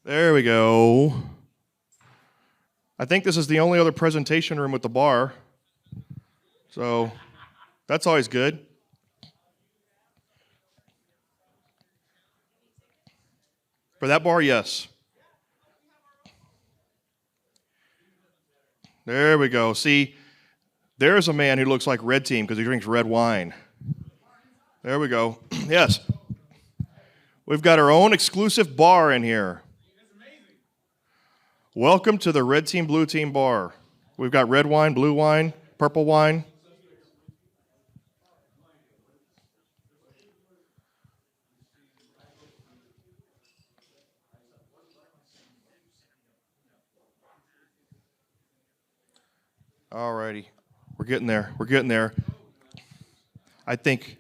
There we go. I think this is the only other presentation room with the bar. So that's always good. For that bar, yes. There we go. See, there's a man who looks like Red Team because he drinks red wine. There we go. Yes. We've got our own exclusive bar in here. Welcome to the Red Team, Blue Team bar. We've got red wine, blue wine, purple wine. All righty. We're getting there. We're getting there. I think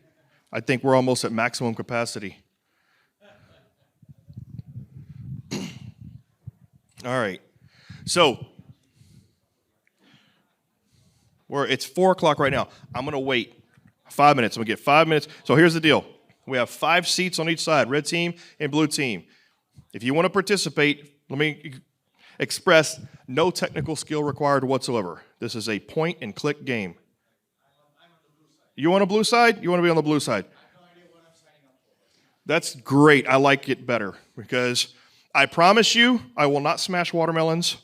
we're almost at maximum capacity. All right. So, it's 4 o'clock right now. I'm going to wait 5 minutes. I'm going to get 5 minutes. So here's the deal. We have 5 seats on each side, red team and blue team. If you want to participate, let me express no technical skill required whatsoever. This is a point-and-click game. You want a blue side? You want to be on the blue side? That's great. I like it better because I promise you I will not smash watermelons.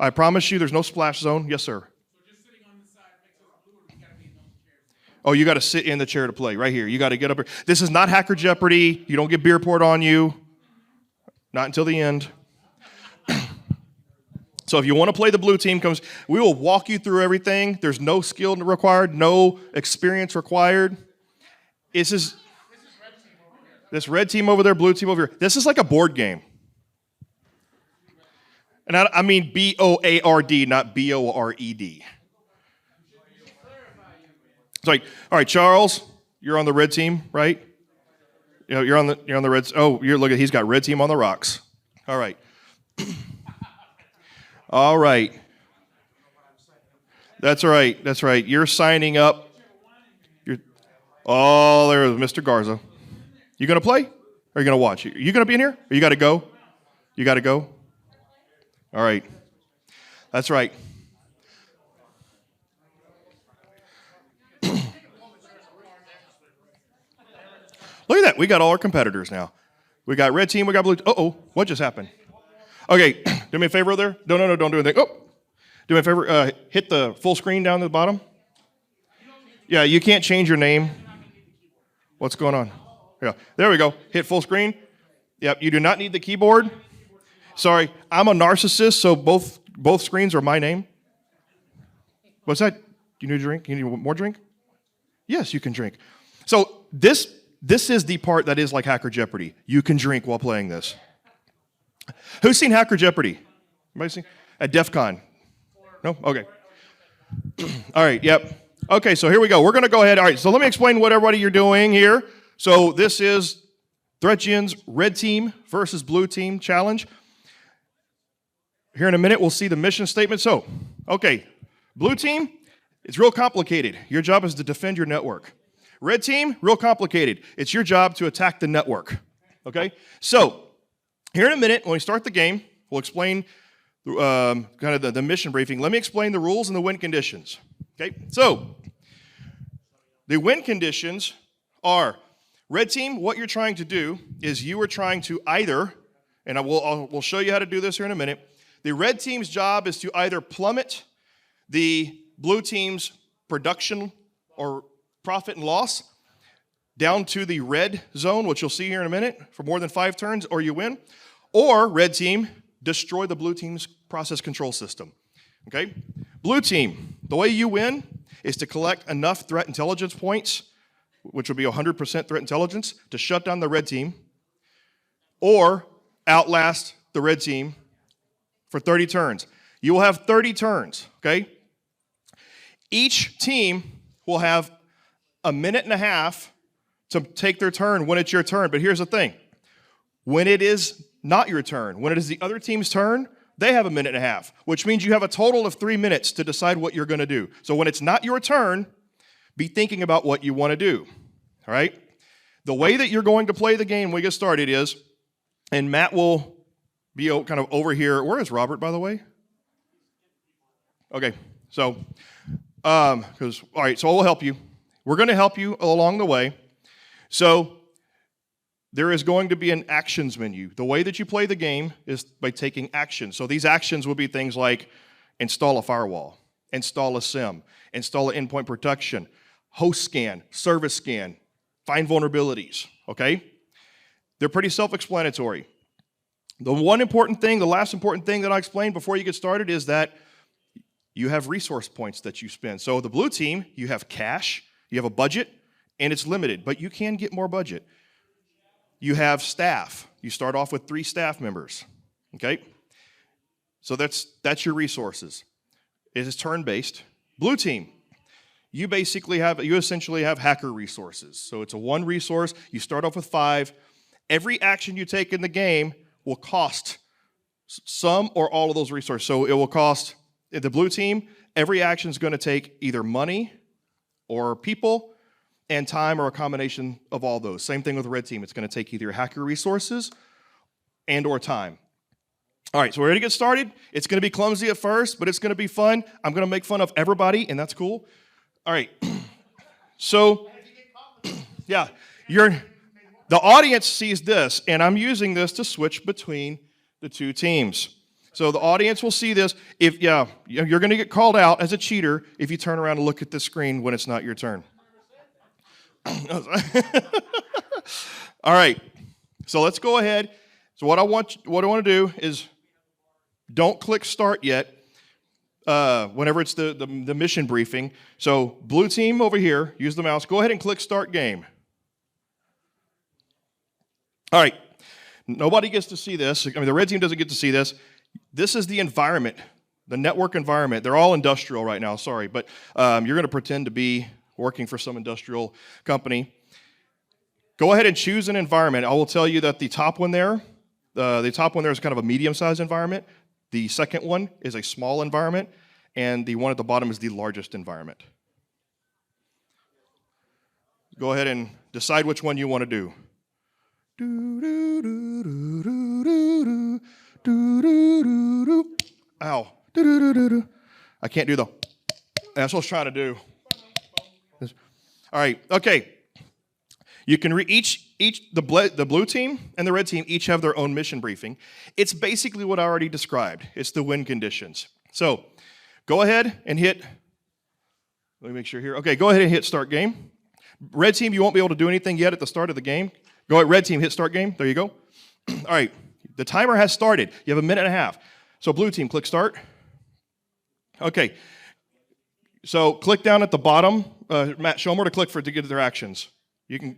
I promise you there's no splash zone. Yes, sir. So just sitting on the side makes us blue, or you got to be in the chair? Oh, you got to sit in the chair to play right here. You got to get up here. This is not Hacker Jeopardy. You don't get beer poured on you. Not until the end. So if you want to play the blue team, we will walk you through everything. There's no skill required, no experience required. This red team over there, blue team over here. This is like a board game. And I mean B-O-A-R-D, not B-O-R-E-D. It's like, all right, Charles, you're on the red team, right? You know, you're on the red. Oh, look at, he's got red team on the rocks. All right. All right. That's right. That's right. You're signing up. There's Mr. Garza. You going to play? Or are you going to watch? Are you going to be in here? Or you got to go? You got to go? All right. That's right. Look at that. We got all our competitors now. We got red team. We got blue. Uh-oh. What just happened? Okay. Do me a favor over there. No. Don't do anything. Oh. Do me a favor. Hit the full screen down to the bottom. Yeah, you can't change your name. What's going on? Yeah. There we go. Hit full screen. Yep. You do not need the keyboard. Sorry. I'm a narcissist, so both screens are my name. What's that? You need a drink? You need more drink? Yes, you can drink. So this is the part that is like Hacker Jeopardy. You can drink while playing this. Who's seen Hacker Jeopardy? Anybody seen? At DEF CON? No? Okay. All right, yep. Okay, so here we go. We're going to go ahead. All right, so let me explain what everybody you're doing here. So this is ThreatGEN's Red Team versus Blue Team challenge. Here in a minute, we'll see the mission statement. So, okay, Blue Team, it's real complicated. Your job is to defend your network. Red Team, real complicated. It's your job to attack the network. Okay? So, here in a minute, when we start the game, we'll explain kind of the mission briefing. Let me explain the rules and the win conditions. Okay? So, the win conditions are, Red Team, what you're trying to do is you are trying to either, and we'll show you how to do this here in a minute. The red team's job is to either plummet the blue team's production or profit and loss down to the red zone, which you'll see here in a minute, for more than 5 turns, or you win. Or, red team, destroy the blue team's process control system. Okay? Blue team, the way you win is to collect enough threat intelligence points, which would be 100% threat intelligence, to shut down the red team, or outlast the red team for 30 turns. You will have 30 turns, okay? Each team will have a minute and a half to take their turn when it's your turn. But here's the thing. When it is not your turn, when it is the other team's turn, they have a minute and a half, which means you have a total of 3 minutes to decide what you're going to do. So when it's not your turn, be thinking about what you want to do, all right? The way that you're going to play the game when we get started is, and Matt will be kind of over here. Where is Robert, by the way? Okay, so, all right, so we'll help you. We're going to help you along the way. So there is going to be an actions menu. The way that you play the game is by taking actions. So these actions will be things like install a firewall, install a SIM, install an endpoint protection, host scan, service scan, find vulnerabilities, okay? They're pretty self-explanatory. The last important thing that I explained before you get started is that you have resource points that you spend. So the blue team, you have cash, you have a budget, and it's limited, but you can get more budget. You have staff. You start off with 3 staff members, okay? So that's your resources. It is turn-based. Blue team, you essentially have hacker resources. So it's a 1 resource. You start off with 5. Every action you take in the game will cost some or all of those resources. So it will cost the blue team, every action is going to take either money or people and time or a combination of all those. Same thing with the red team. It's going to take either hacker resources and or time. All right, so we're ready to get started. It's going to be clumsy at first, but it's going to be fun. I'm going to make fun of everybody, and that's cool. All right. So, yeah, the audience sees this, and I'm using this to switch between the 2 teams. So the audience will see this. You're going to get called out as a cheater if you turn around and look at the screen when it's not your turn. All right. So let's go ahead. So what I want to do is don't click start yet. Whenever it's the mission briefing. So blue team over here, use the mouse. Go ahead and click start game. All right. Nobody gets to see this. I mean, the red team doesn't get to see this. This is the environment, the network environment. They're all industrial right now, sorry, but you're going to pretend to be working for some industrial company. Go ahead and choose an environment. I will tell you that the top one there is kind of a medium-sized environment. The second one is a small environment, and the one at the bottom is the largest environment. Go ahead and decide which one you want to do. Ow. I can't do that's what I was trying to do. All right, okay. You can the blue team and the red team each have their own mission briefing. It's basically what I already described. It's the win conditions. So go ahead and hit, let me make sure here. Okay, go ahead and hit start game. Red team, you won't be able to do anything yet at the start of the game. Go ahead, red team, hit start game. There you go. All right, the timer has started. You have 1.5 minutes. So blue team, click start. Okay, so click down at the bottom. Matt, show them where to click to get their actions. You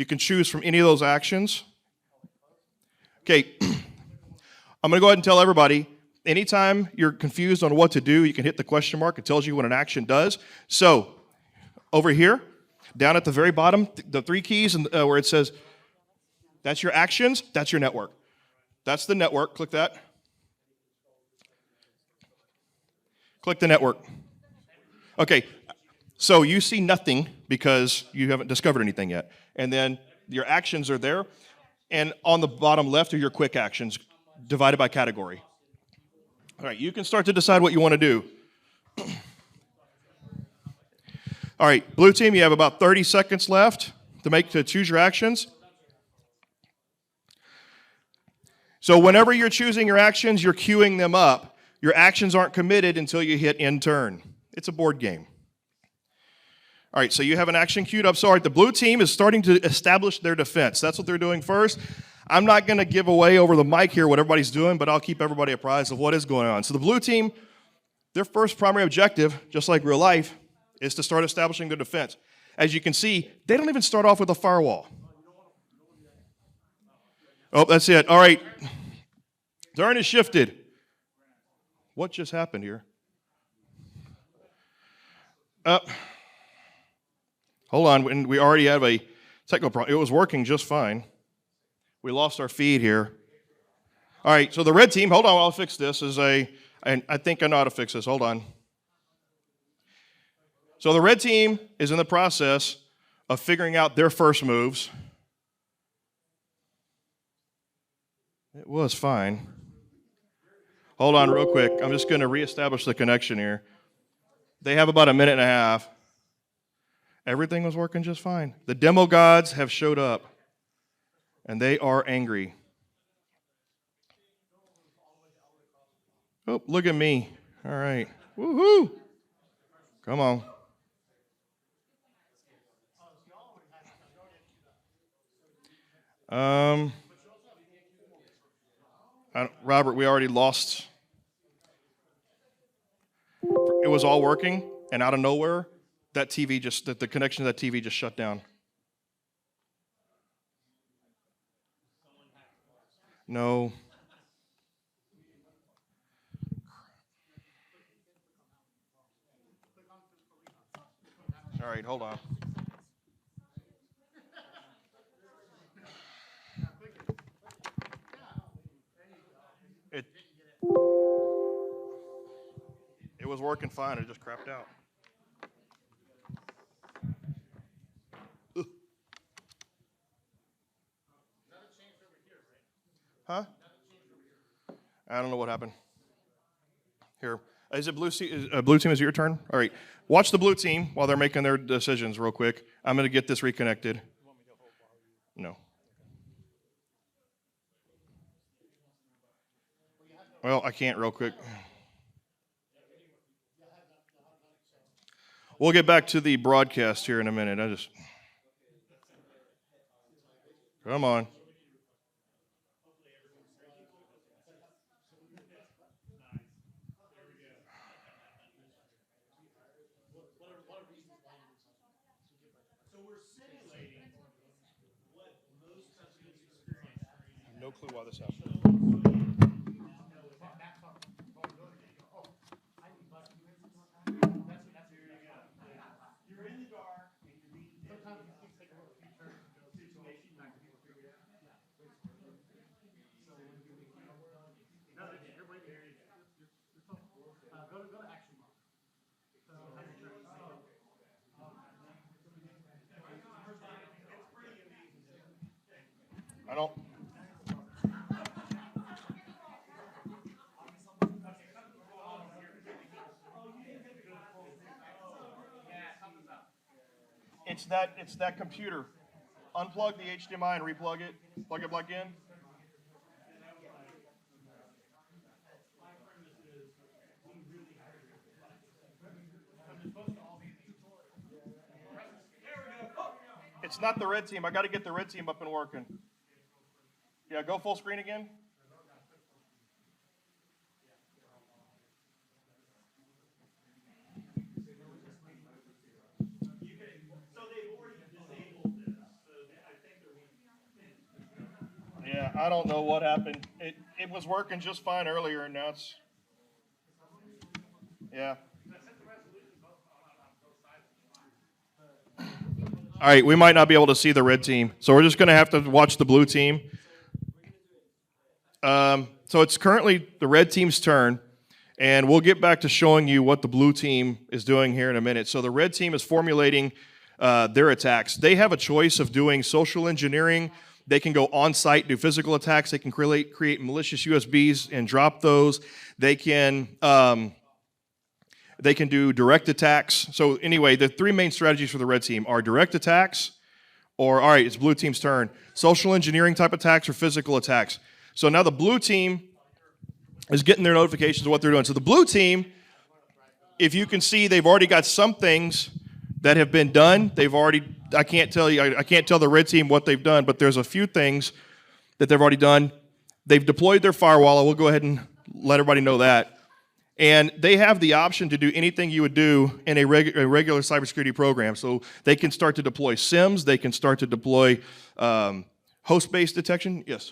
can choose from any of those actions. Okay, I'm going to go ahead and tell everybody, anytime you're confused on what to do, you can hit the question mark. It tells you what an action does. So over here, down at the very bottom, the 3 keys and where it says, that's your actions, that's your network. That's the network. Click that. Click the network. Okay, so you see nothing because you haven't discovered anything yet. And then your actions are there. And on the bottom left are your quick actions divided by category. All right, you can start to decide what you want to do. All right, blue team, you have about 30 seconds left to choose your actions. So whenever you're choosing your actions, you're queuing them up. Your actions aren't committed until you hit end turn. It's a board game. All right, so you have an action queued up. So all right, the blue team is starting to establish their defense. That's what they're doing first. I'm not going to give away over the mic here what everybody's doing, but I'll keep everybody apprised of what is going on. So the blue team, their first primary objective, just like real life, is to start establishing their defense. As you can see, they don't even start off with a firewall. Oh, that's it. All right. Turn is shifted. What just happened here? Hold on. We already have a technical problem. It was working just fine. We lost our feed here. All right. So the red team, hold on, I'll fix this. And I think I know how to fix this. Hold on. So the red team is in the process of figuring out their first moves. It was fine. Hold on real quick. I'm just going to reestablish the connection here. They have about a minute and a half. Everything was working just fine. The demo gods have showed up, and they are angry. Oh, look at me. All right. Woohoo! Come on. Robert, we already lost. It was all working, and out of nowhere, that TV the connection to that TV just shut down. No. All right, hold on. It was working fine. It just crapped out. Ugh. Huh? I don't know what happened. Here. Is it blue team? Blue team, is it your turn? All right. Watch the blue team while they're making their decisions real quick. I'm going to get this reconnected. No. Well, I can't real quick. We'll get back to the broadcast here in a minute. Come on. No clue why this happened. I don't. It's that computer. Unplug the HDMI and replug it. Plug it back in. It's not the red team. I got to get the red team up and working. Yeah, go full screen again. Yeah, I don't know what happened. It was working just fine earlier, and now it's. Yeah. All right, we might not be able to see the red team, so we're just going to have to watch the blue team. So it's currently the red team's turn, and we'll get back to showing you what the blue team is doing here in a minute. So the red team is formulating their attacks. They have a choice of doing social engineering. They can go on-site, do physical attacks. They can create malicious USBs and drop those. They can do direct attacks. So anyway, the three main strategies for the red team are direct attacks, or, all right, it's blue team's turn, social engineering type attacks or physical attacks. So now the blue team is getting their notifications of what they're doing. So the blue team, if you can see, they've already got some things that have been done. I can't tell the red team what they've done, but there's a few things that they've already done. They've deployed their firewall. I will go ahead and let everybody know that. And they have the option to do anything you would do in a regular cybersecurity program. So they can start to deploy SIMs. They can start to deploy host-based detection. Yes.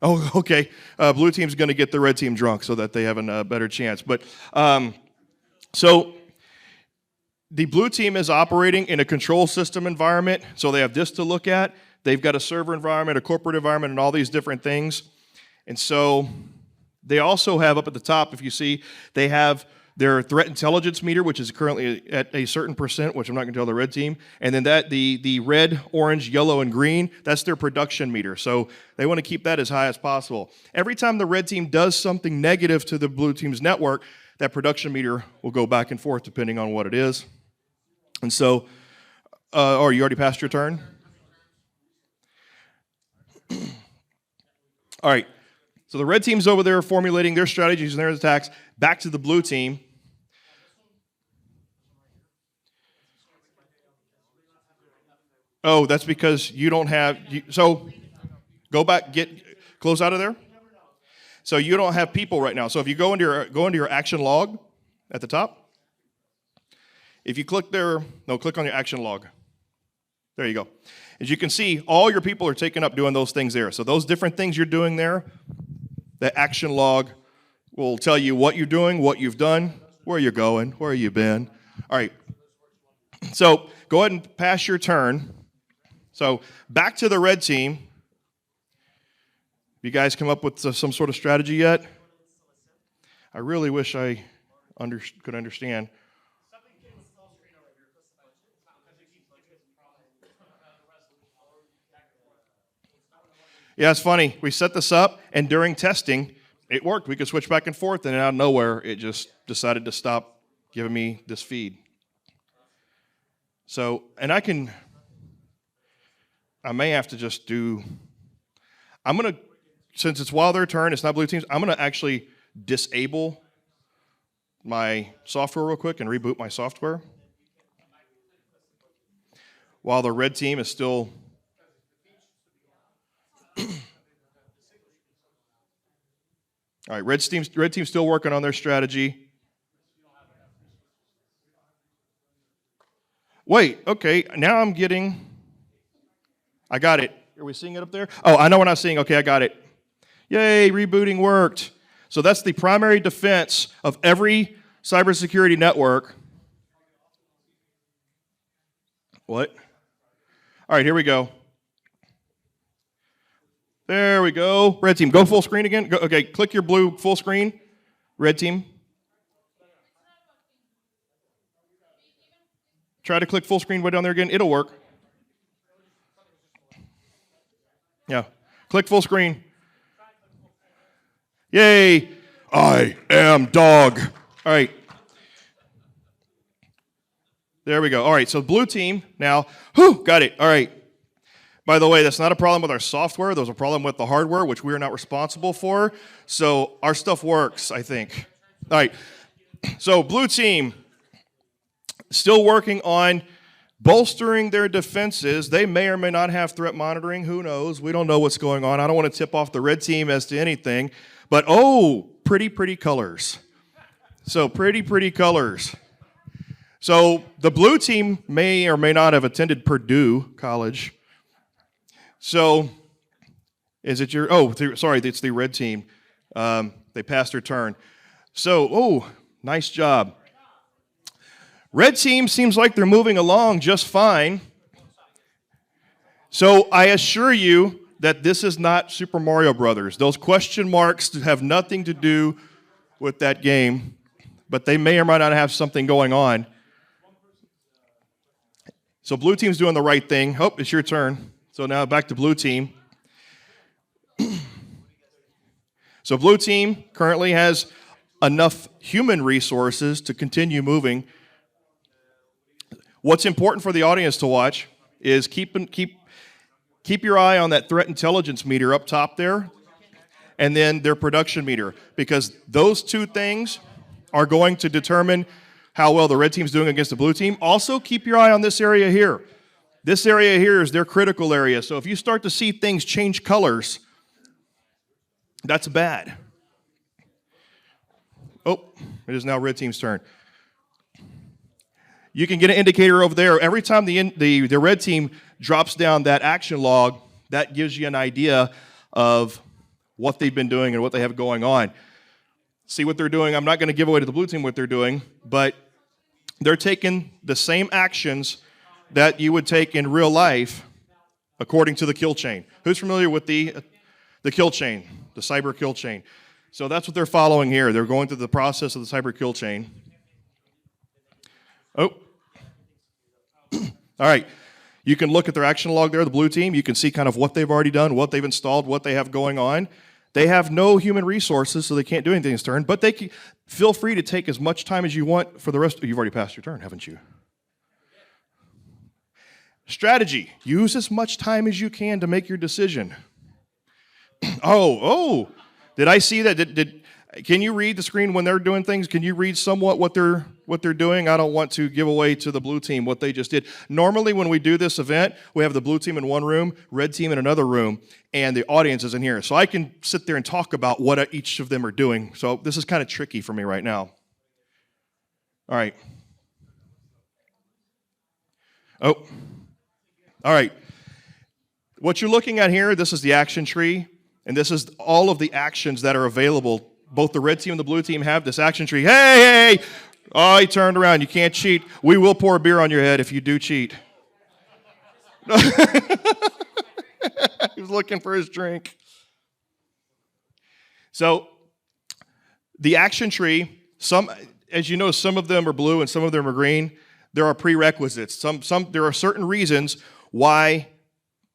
Oh, okay. Blue team's going to get the red team drunk so that they have a better chance. But so the blue team is operating in a control system environment. So they have this to look at. They've got a server environment, a corporate environment, and all these different things. And so they also have up at the top, if you see, they have their threat intelligence meter, which is currently at a certain percent, which I'm not going to tell the red team, and then the red, orange, yellow, and green, that's their production meter. So they want to keep that as high as possible. Every time the red team does something negative to the blue team's network, that production meter will go back and forth depending on what it is. And so, oh, you already passed your turn? All right. So the red team's over there formulating their strategies and their attacks. Back to the blue team. Oh, that's because you don't have, so go back, close out of there. So you don't have people right now. So if you go into your action log at the top, if you click there, no, click on your action log. There you go. As you can see, all your people are taken up doing those things there. So those different things you're doing there, the action log will tell you what you're doing, what you've done, where you're going, where you've been. All right. So go ahead and pass your turn. So back to the red team. You guys come up with some sort of strategy yet? I really wish I could understand. Yeah, it's funny. We set this up, and during testing, it worked. We could switch back and forth, and out of nowhere, it just decided to stop giving me this feed. So, and I may have to just I'm going to, since it's while their turn, it's not blue teams, I'm going to actually disable my software real quick and reboot my software while the red team is still... All right, red team's still working on their strategy. Wait, okay, now I got it. Are we seeing it up there? Oh, I know we're not seeing. Okay, I got it. Yay, rebooting worked. So that's the primary defense of every cybersecurity network. What? All right, here we go. There we go. Red team, go full screen again. Go, okay, click your blue full screen. Red team. Try to click full screen way down there again. It'll work. Yeah. Click full screen. Yay. I am dog. All right. There we go. All right, so blue team now. Whew, got it. All right. By the way, that's not a problem with our software. There's a problem with the hardware, which we are not responsible for. So our stuff works, I think. All right. So blue team, still working on bolstering their defenses. They may or may not have threat monitoring. Who knows? We don't know what's going on. I don't want to tip off the red team as to anything. But, oh, pretty colors. So pretty colors. So the blue team may or may not have attended Purdue College. So, is it your, sorry, it's the red team. They passed their turn. So, oh, nice job. Red team seems like they're moving along just fine. So, I assure you that this is not Super Mario Brothers. Those question marks have nothing to do with that game, but they may or may not have something going on. So, blue team's doing the right thing. Oh, it's your turn. So now back to blue team. So blue team currently has enough human resources to continue moving. What's important for the audience to watch is keep your eye on that threat intelligence meter up top there, and then their production meter, because those two things are going to determine how well the red team's doing against the blue team. Also, keep your eye on this area here. This area here is their critical area. So if you start to see things change colors, that's bad. Oh, it is now red team's turn. You can get an indicator over there. Every time the red team drops down that action log, that gives you an idea of what they've been doing and what they have going on. See what they're doing. I'm not going to give away to the blue team what they're doing, but they're taking the same actions that you would take in real life according to the kill chain. Who's familiar with the kill chain, the cyber kill chain? So that's what they're following here. They're going through the process of the cyber kill chain. Oh. All right. You can look at their action log there, the blue team. You can see kind of what they've already done, what they've installed, what they have going on. They have no human resources, so they can't do anything this turn, but they can, feel free to take as much time as you want for the rest. You've already passed your turn, haven't you? Strategy. Use as much time as you can to make your decision. Oh, did I see that? Can you read the screen when they're doing things? Can you read somewhat what they're doing? I don't want to give away to the blue team what they just did. Normally when we do this event, we have the blue team in one room, red team in another room, and the audience is in here. So I can sit there and talk about what each of them are doing. So this is kind of tricky for me right now. All right. Oh. All right. What you're looking at here, this is the action tree, and this is all of the actions that are available. Both the red team and the blue team have this action tree. Hey! Oh, he turned around. You can't cheat. We will pour a beer on your head if you do cheat. He was looking for his drink. So, the action tree, as you know, some of them are blue and some of them are green. There are prerequisites. There are certain reasons why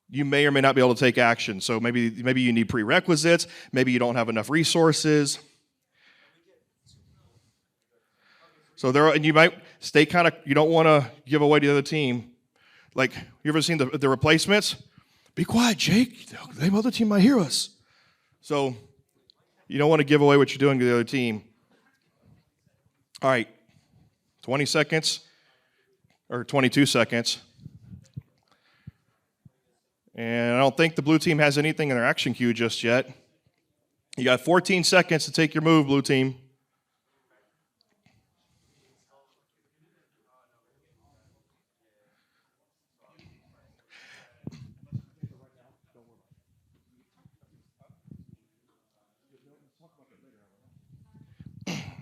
you may or may not be able to take action. So maybe you need prerequisites. Maybe you don't have enough resources. So and you might stay you don't want to give away to the other team. Like, you ever seen the replacements? Be quiet, Jake. The other team might hear us. So you don't want to give away what you're doing to the other team. All right, 20 seconds or 22 seconds. And I don't think the blue team has anything in their action queue just yet. You got 14 seconds to take your move, blue team.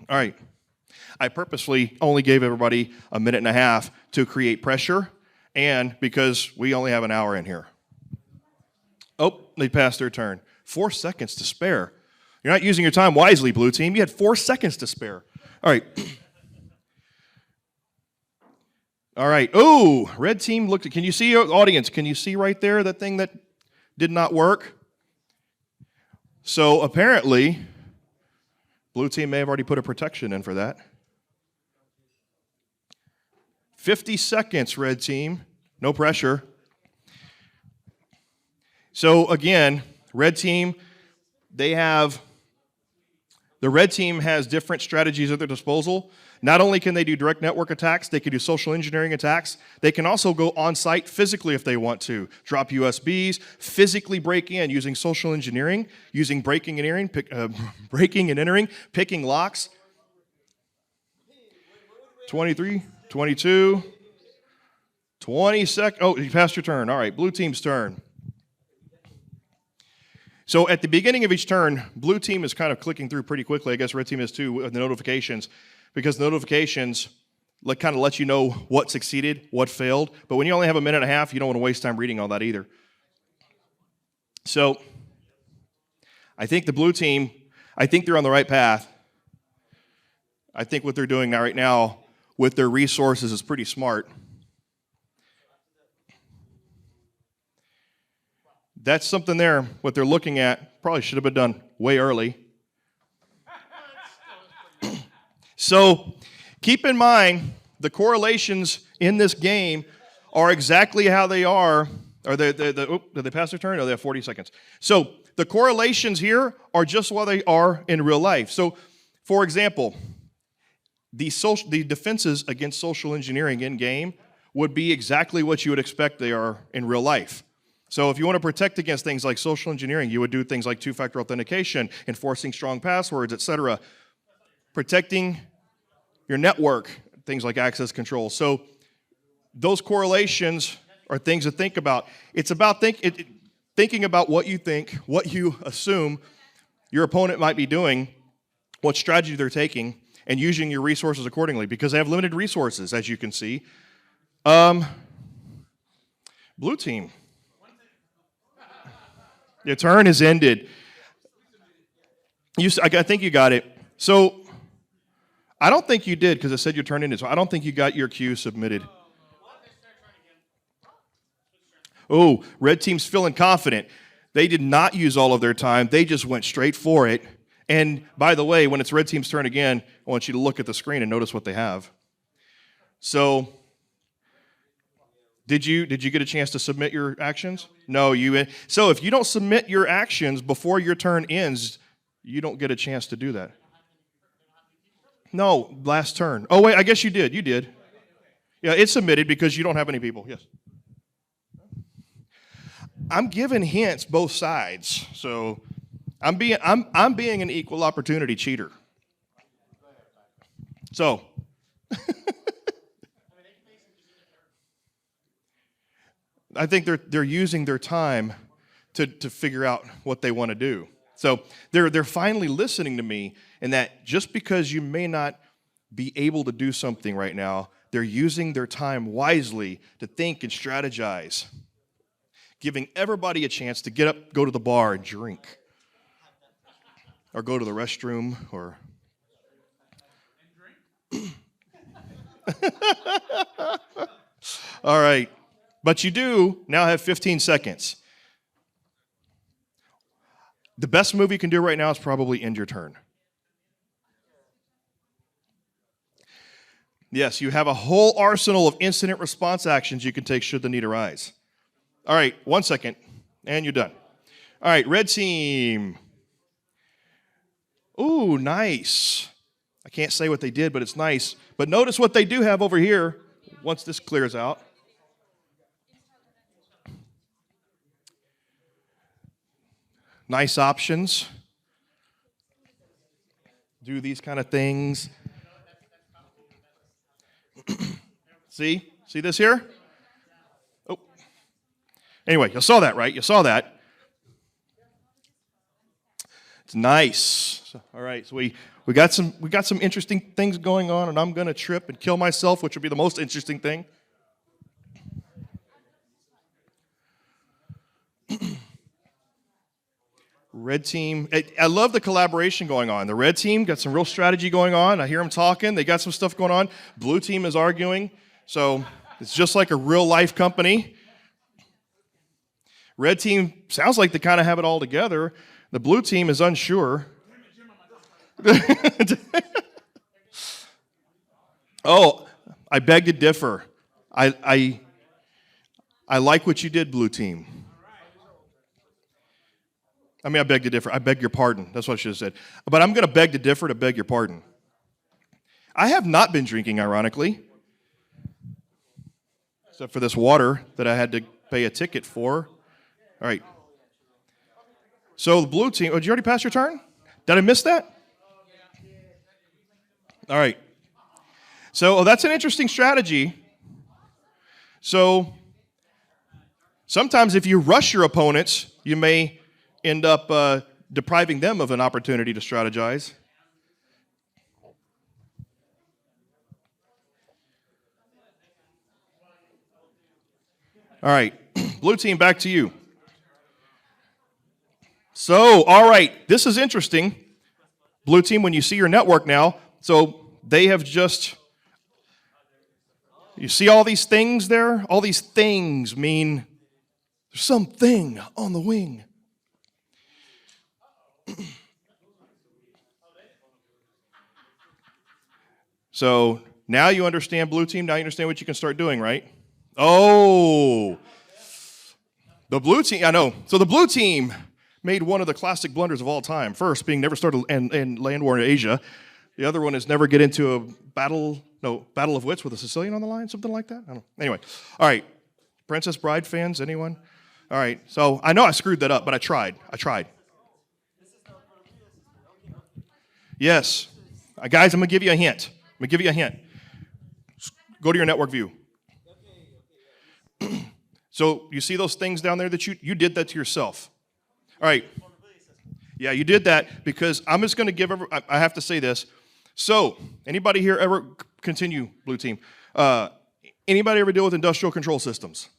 All right. I purposely only gave everybody a minute and a half to create pressure, and because we only have an hour in here. Oh, they passed their turn. 4 seconds to spare. You're not using your time wisely, blue team. You had 4 seconds to spare. All right. All right. Oh, red team looked. Can you see, audience? Can you see right there that thing that did not work? So apparently, blue team may have already put a protection in for that. 50 seconds, red team. No pressure. So again, red team, the red team has different strategies at their disposal. Not only can they do direct network attacks, they can do social engineering attacks. They can also go on site physically if they want to. Drop USBs, physically break in using social engineering, using breaking and entering, picking locks. 23, 22, 20 seconds. Oh, you passed your turn. All right, blue team's turn. So at the beginning of each turn, blue team is kind of clicking through pretty quickly. I guess red team is too, with the notifications, because the notifications kind of let you know what succeeded, what failed. But when you only have a minute and a half, you don't want to waste time reading all that either. So I think the blue team, I think they're on the right path. I think what they're doing right now with their resources is pretty smart. That's something there, what they're looking at, probably should have been done way early. So keep in mind, the correlations in this game are exactly how they are. Did they pass their turn? No, they have 40 seconds. So the correlations here are just what they are in real life. So, for example, the defenses against social engineering in game would be exactly what you would expect they are in real life. So if you want to protect against things like social engineering, you would do things like two-factor authentication, enforcing strong passwords, etc. Protecting your network, things like access control. So those correlations are things to think about. It's about thinking about what you think, what you assume your opponent might be doing, what strategy they're taking, and using your resources accordingly, because they have limited resources, as you can see. Blue team. Your turn is ended. I think you got it. So I don't think you did because it said your turn in. So I don't think you got your queue submitted. Oh, red team's feeling confident. They did not use all of their time. They just went straight for it. And by the way, when it's red team's turn again, I want you to look at the screen and notice what they have. So, did you get a chance to submit your actions? No, so if you don't submit your actions before your turn ends, you don't get a chance to do that. No, last turn. Oh wait, I guess you did. You did. Yeah, it's submitted because you don't have any people. Yes. I'm giving hints both sides, so I'm being an equal opportunity cheater. So, I think they're using their time to figure out what they want to do. So they're finally listening to me, and that just because you may not be able to do something right now, they're using their time wisely to think and strategize, giving everybody a chance to get up, go to the bar, and drink, or go to the restroom, or. All right. But you do now have 15 seconds. The best move you can do right now is probably end your turn. Yes, you have a whole arsenal of incident response actions you can take should the need arise. All right, 1 second, and you're done. All right, red team. Ooh, nice. I can't say what they did, but it's nice. But notice what they do have over here once this clears out. Nice options. Do these kind of things. See this here? Oh. Anyway, you saw that, right? You saw that. It's nice. So, all right, so we got some interesting things going on, and I'm going to trip and kill myself, which would be the most interesting thing. Red team, I love the collaboration going on. The red team got some real strategy going on. I hear them talking. They got some stuff going on. Blue team is arguing. So it's just like a real life company. Red team sounds like they kind of have it all together. The blue team is unsure. Oh, I beg to differ. I like what you did, blue team. I mean, I beg to differ. I beg your pardon. That's what I should have said. But I'm going to beg to differ to beg your pardon. I have not been drinking, ironically, except for this water that I had to pay a ticket for. All right. So the blue team, did you already pass your turn? Did I miss that? All right. So that's an interesting strategy. So sometimes if you rush your opponents, you may end up depriving them of an opportunity to strategize. All right, blue team, back to you. So, all right, this is interesting. Blue team, when you see your network now, so they have just, you see all these things there? All these things mean there's something on the wing. So now you understand, blue team. Now you understand what you can start doing, right? Oh, the blue team. I know. So the blue team made one of the classic blunders of all time. First, being never started in land war in Asia. The other one is never get into a battle of wits with a Sicilian on the line, something like that. I don't know. Anyway, all right. Princess Bride fans, anyone? All right. So I know I screwed that up, but I tried. Yes. Guys, I'm going to give you a hint. Go to your network view. So you see those things down there that you did that to yourself. All right. Yeah, you did that because I'm just going to give I have to say this. So anybody here ever, continue, blue team. Anybody ever deal with industrial control systems?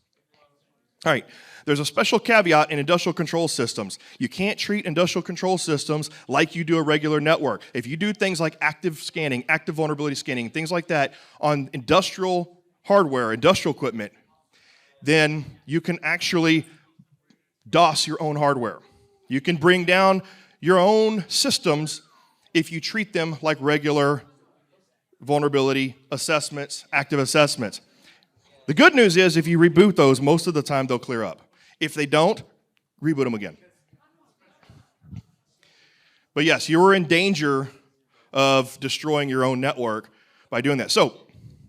All right, there's a special caveat in industrial control systems. You can't treat industrial control systems like you do a regular network. If you do things like active scanning, active vulnerability scanning, things like that on industrial hardware, industrial equipment, then you can actually DOS your own hardware. You can bring down your own systems if you treat them like regular vulnerability assessments, active assessments. The good news is if you reboot those, most of the time they'll clear up. If they don't, reboot them again. But yes, you are in danger of destroying your own network by doing that. So,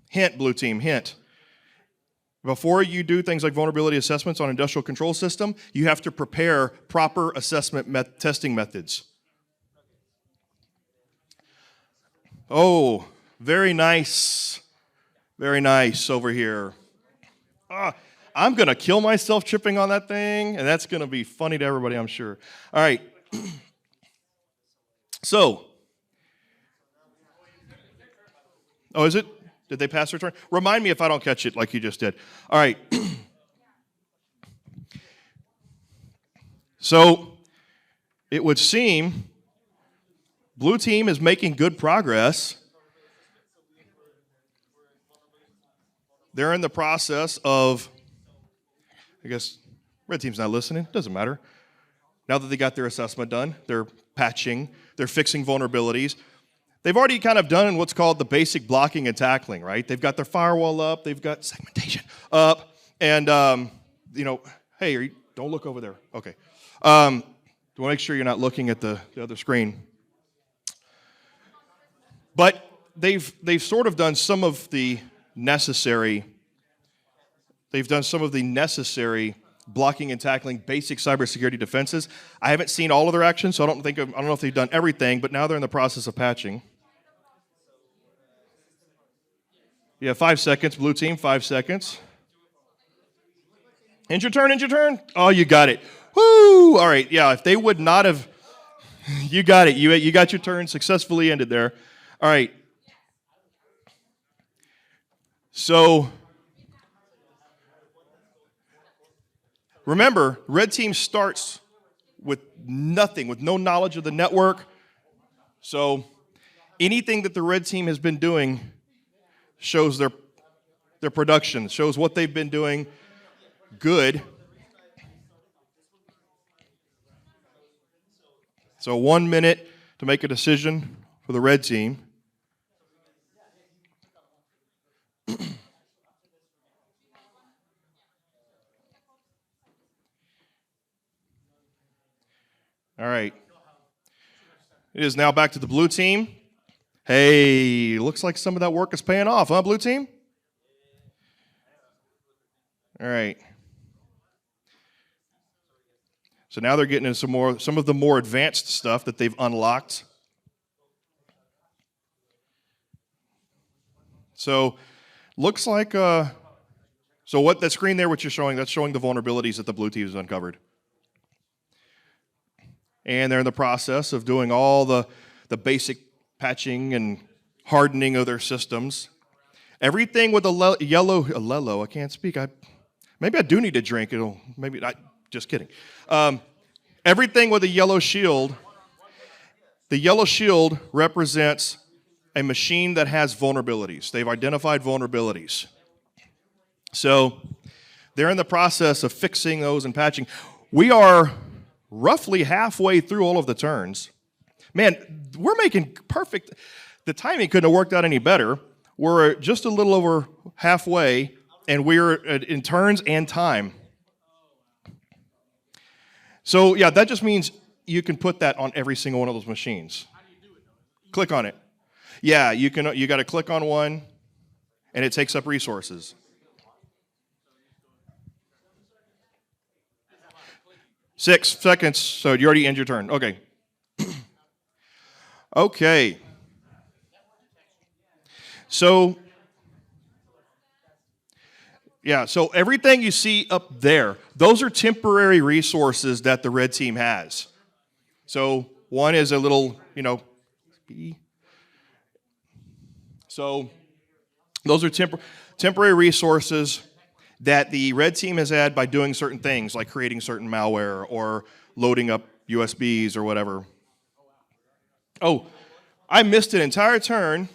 hint, blue team, hint. Before you do things like vulnerability assessments on industrial control system, you have to prepare proper assessment testing methods. Oh, very nice. Very nice over here. I'm going to kill myself tripping on that thing, and that's going to be funny to everybody, I'm sure. All right. So. Oh, is it? Did they pass their turn? Remind me if I don't catch it like you just did. All right. So, it would seem blue team is making good progress. They're in the process of, I guess, red team's not listening. Doesn't matter. Now that they got their assessment done, they're patching, they're fixing vulnerabilities. They've already kind of done what's called the basic blocking and tackling, right? They've got their firewall up, they've got segmentation up, and, hey, don't look over there. Okay. Want to make sure you're not looking at the other screen. But they've sort of done some of the necessary blocking and tackling basic cybersecurity defenses. I haven't seen all of their actions, so I don't know if they've done everything, but now they're in the process of patching. Yeah, 5 seconds, blue team, 5 seconds. End your turn. Oh, you got it. Woo! All right, yeah, if they would not have, you got it. You got your turn successfully ended there. All right. So, remember, red team starts with nothing, with no knowledge of the network. So, anything that the red team has been doing shows their production, shows what they've been doing good. So 1 minute to make a decision for the red team. All right. It is now back to the blue team. Hey, looks like some of that work is paying off, huh, blue team? All right. So now they're getting into some of the more advanced stuff that they've unlocked. So looks like, so what that screen there, what you're showing, that's showing the vulnerabilities that the blue team has uncovered. And they're in the process of doing all the basic patching and hardening of their systems. Everything with the yellow, I can't speak. Maybe I do need a drink. Just kidding. Everything with a yellow shield, the yellow shield represents a machine that has vulnerabilities. They've identified vulnerabilities. So they're in the process of fixing those and patching. We are roughly halfway through all of the turns. Man, we're making perfect. The timing couldn't have worked out any better. We're just a little over halfway, and we're in turns and time. So, yeah, that just means you can put that on every single one of those machines. How do you do it? Click on it. Yeah, you got to click on one, and it takes up resources. Six seconds, so you already end your turn. Okay. Okay. So, yeah, so everything you see up there, those are temporary resources that the red team has. So one is a little, so those are temporary resources. that the red team has had by doing certain things, like creating certain malware or loading up USBs or whatever. Oh, I missed an entire turn.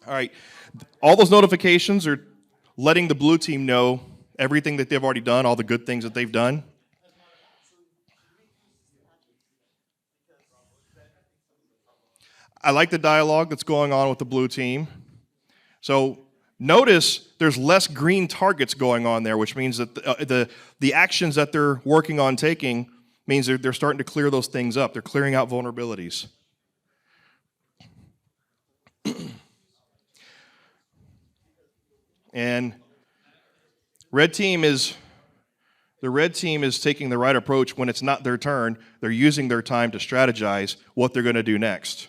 All right, all those notifications are letting the blue team know everything that they've already done, all the good things that they've done. I like the dialogue that's going on with the blue team. So notice there's less green targets going on there, which means that the actions that they're working on taking means they're starting to clear those things up. They're clearing out vulnerabilities. And the red team is taking the right approach when it's not their turn. They're using their time to strategize what they're going to do next.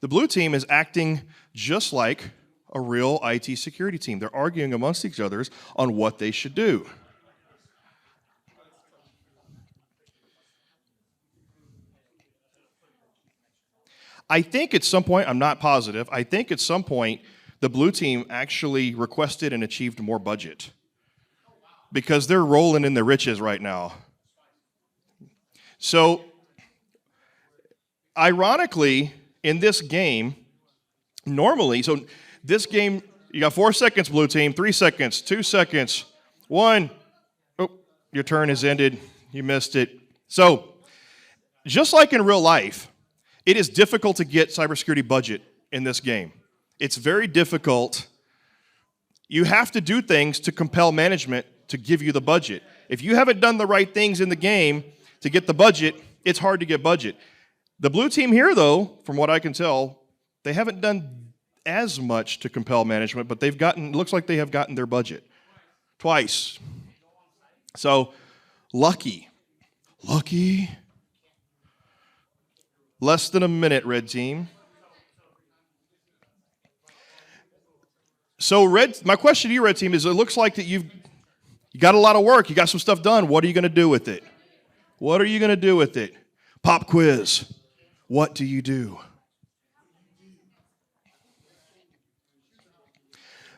The blue team is acting just like a real IT security team. They're arguing amongst each other on what they should do. I think at some point, I'm not positive, I think at some point the blue team actually requested and achieved more budget because they're rolling in the riches right now. So, ironically, in this game, normally, so this game, you got 4 seconds, blue team, 3 seconds, 2 seconds, 1. Oh, your turn has ended. You missed it. So, just like in real life, it is difficult to get cybersecurity budget in this game. It's very difficult. You have to do things to compel management to give you the budget. If you haven't done the right things in the game to get the budget, it's hard to get budget. The blue team here, though, from what I can tell, they haven't done as much to compel management, but it looks like they have gotten their budget twice. So, lucky. Less than a minute, red team. So, my question to you, red team, is it looks like that you got a lot of work. You got some stuff done. What are you going to do with it? What are you going to do with it? Pop quiz. What do you do?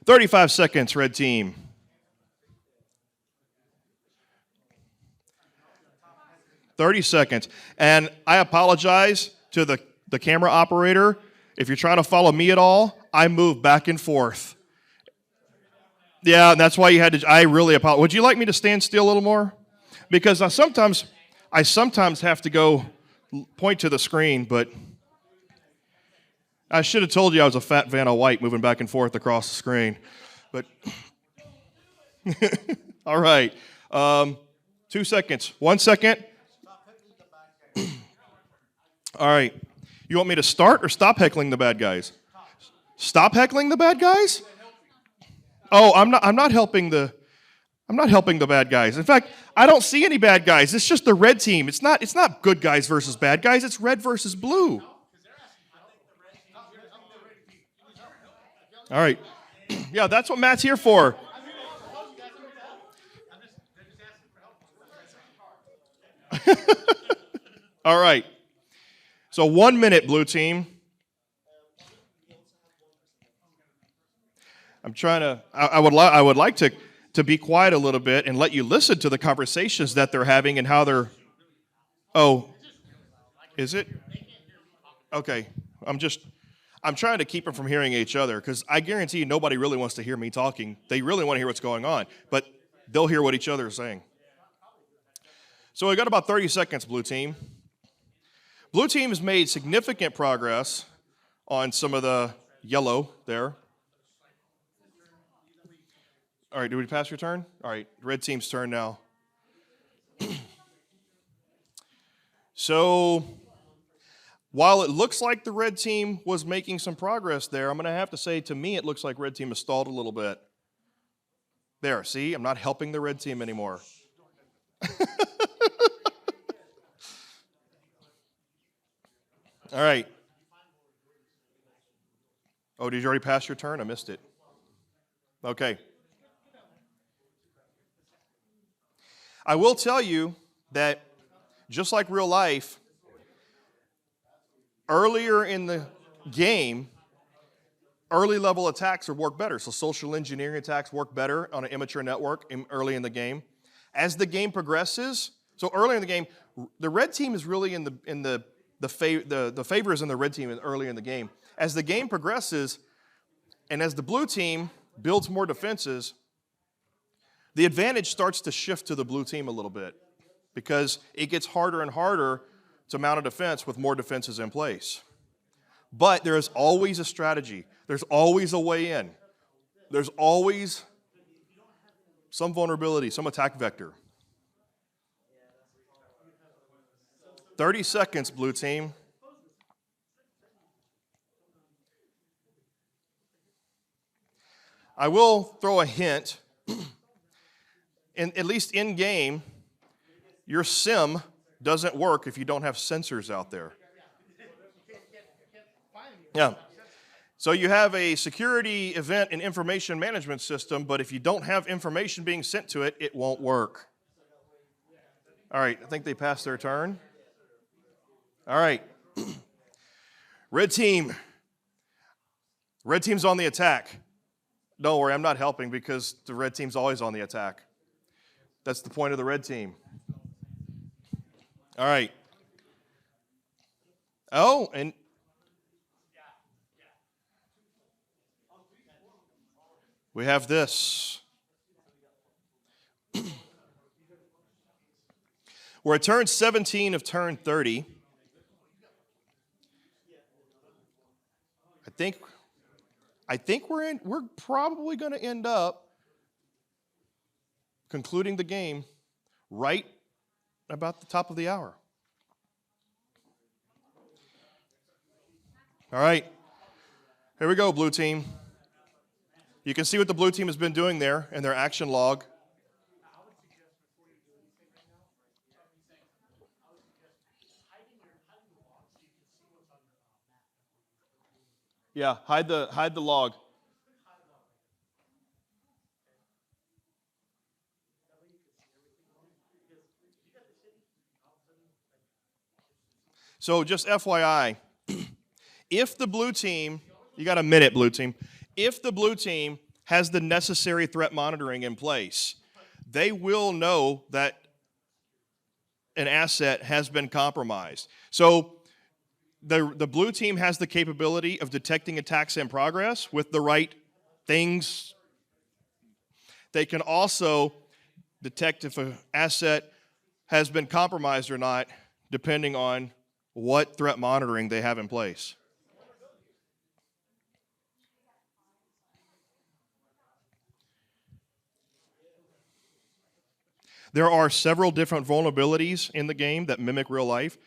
35 seconds, red team. $30 seconds. And I apologize to the camera operator. If you're trying to follow me at all, I move back and forth. Yeah, and that's why you had to, I really apologize. Would you like me to stand still a little more? Because I sometimes have to go point to the screen, but I should have told you I was a fat Vanna White moving back and forth across the screen. But, all right. 2 seconds. 1 second. All right. You want me to start or stop heckling the bad guys? Stop heckling the bad guys? Oh, I'm not helping the bad guys. In fact, I don't see any bad guys. It's just the red team. It's not good guys versus bad guys. It's red versus blue. All right. Yeah, that's what Matt's here for. All right. So 1 minute, blue team. I'm trying to. I would like to be quiet a little bit and let you listen to the conversations that they're having and how they're. Oh, is it? Okay. I'm trying to keep them from hearing each other because I guarantee you nobody really wants to hear me talking. They really want to hear what's going on, but they'll hear what each other is saying. So we got about 30 seconds, blue team. Blue team has made significant progress on some of the yellow there. All right, do we pass your turn? All right, red team's turn now. So, while it looks like the red team was making some progress there, I'm going to have to say, to me, it looks like red team has stalled a little bit. There, see? I'm not helping the red team anymore. All right. Oh, did you already pass your turn? I missed it. Okay. I will tell you that just like real life, Earlier in the game, early level attacks work better. So social engineering attacks work better on an immature network early in the game. As the game progresses, so early in the game, the red team is really the favor is in the red team early in the game. As the game progresses, and as the blue team builds more defenses, the advantage starts to shift to the blue team a little bit because it gets harder and harder to mount a defense with more defenses in place. But there is always a strategy. There's always a way in. There's always some vulnerability, some attack vector. 30 seconds, blue team. I will throw a hint. At least in game, your SIM doesn't work if you don't have sensors out there. Yeah. So you have a security event and information management system, but if you don't have information being sent to it, it won't work. All right, I think they passed their turn. All right. Red team. Red team's on the attack. Don't worry, I'm not helping because the red team's always on the attack. That's the point of the red team. All right. Oh, and we have this. We're at turn 17 of turn 30. I think we're probably going to end up concluding the game right about the top of the hour. All right. Here we go, blue team. You can see what the blue team has been doing there in their action log. Yeah, hide the log. So just FYI, if the blue team, you got a minute, blue team. If the blue team has the necessary threat monitoring in place, they will know that an asset has been compromised. So the blue team has the capability of detecting attacks in progress with the right things. They can also detect if an asset has been compromised or not, depending on what threat monitoring they have in place. There are several different vulnerabilities in the game that mimic real life.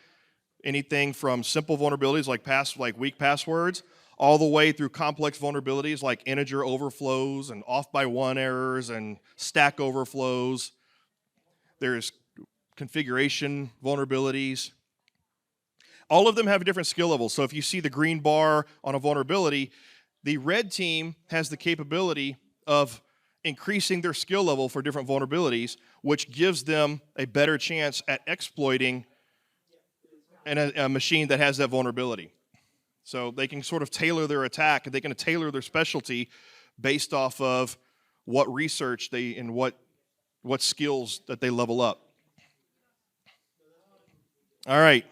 Anything from simple vulnerabilities like weak passwords, all the way through complex vulnerabilities like integer overflows and off by one errors and stack overflows. There's configuration vulnerabilities. All of them have different skill levels. So if you see the green bar on a vulnerability, the red team has the capability of increasing their skill level for different vulnerabilities, which gives them a better chance at exploiting a machine that has that vulnerability. So they can sort of tailor their attack, and they can tailor their specialty based off of what research and what skills that they level up. All right.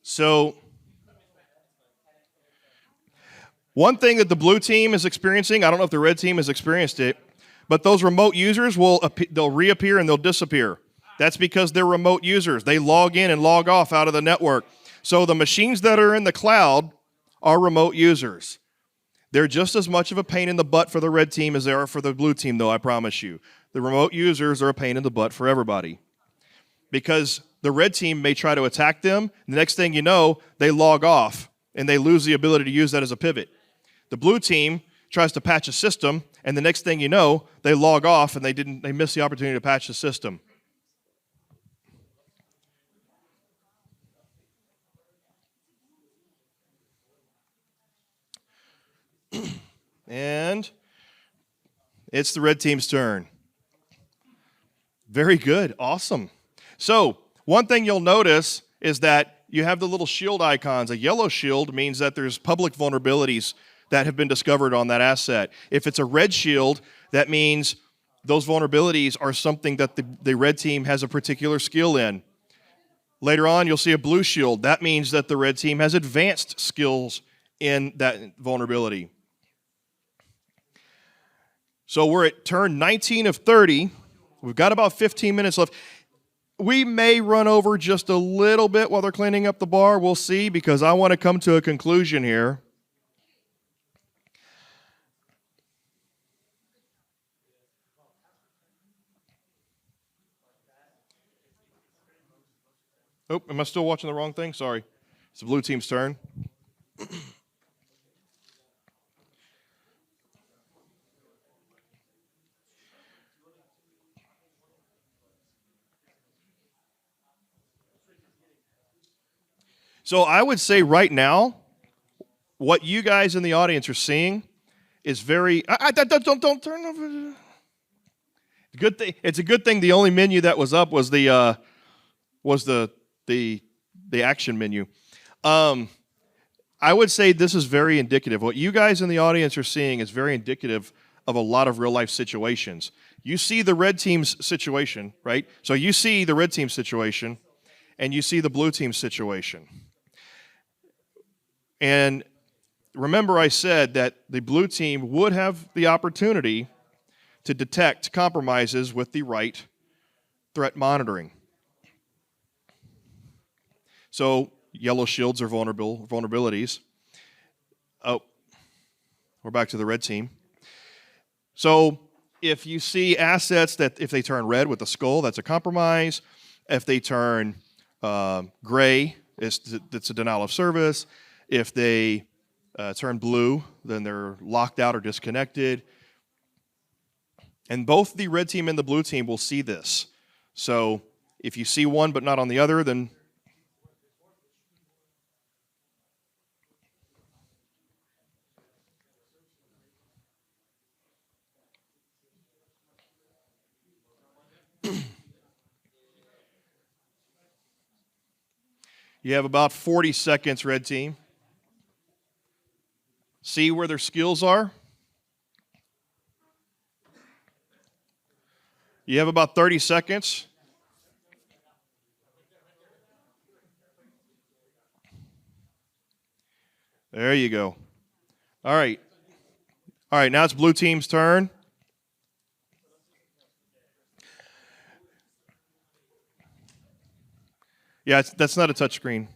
So one thing that the blue team is experiencing, I don't know if the red team has experienced it, but those remote users they'll reappear and they'll disappear. That's because they're remote users. They log in and log off out of the network. So the machines that are in the cloud are remote users. They're just as much of a pain in the butt for the red team as they are for the blue team, though, I promise you. The remote users are a pain in the butt for everybody. Because the red team may try to attack them, the next thing you know, they log off, and they lose the ability to use that as a pivot. The blue team tries to patch a system, and the next thing you know, they log off, and they miss the opportunity to patch the system. And it's the red team's turn. Very good. Awesome. So one thing you'll notice is that you have the little shield icons. A yellow shield means that there's public vulnerabilities that have been discovered on that asset. If it's a red shield, that means those vulnerabilities are something that the red team has a particular skill in. Later on, you'll see a blue shield. That means that the red team has advanced skills in that vulnerability. So we're at turn 19 of 30. We've got about 15 minutes left. We may run over just a little bit while they're cleaning up the bar. We'll see, because I want to come to a conclusion here. Oh, am I still watching the wrong thing? Sorry. It's the blue team's turn. So I would say right now, what you guys in the audience are seeing is very. Don't turn over. Good thing. It's a good thing. The only menu that was up was the action menu. I would say this is very indicative. What you guys in the audience are seeing is very indicative of a lot of real life situations. You see the red team's situation, right? So you see the red team situation, and you see the blue team situation. And remember, I said that the blue team would have the opportunity to detect compromises with the right threat monitoring. So yellow shields are vulnerabilities. Oh, we're back to the red team. So if you see assets that if they turn red with a skull, that's a compromise. If they turn gray, it's a denial of service. If they turn blue, then they're locked out or disconnected. And both the red team and the blue team will see this. So if you see one but not on the other, then you have about 40 seconds, red team. See where their skills are. You have about 30 seconds. There you go. All right. All right, now it's blue team's turn. Yeah, that's not a touch screen.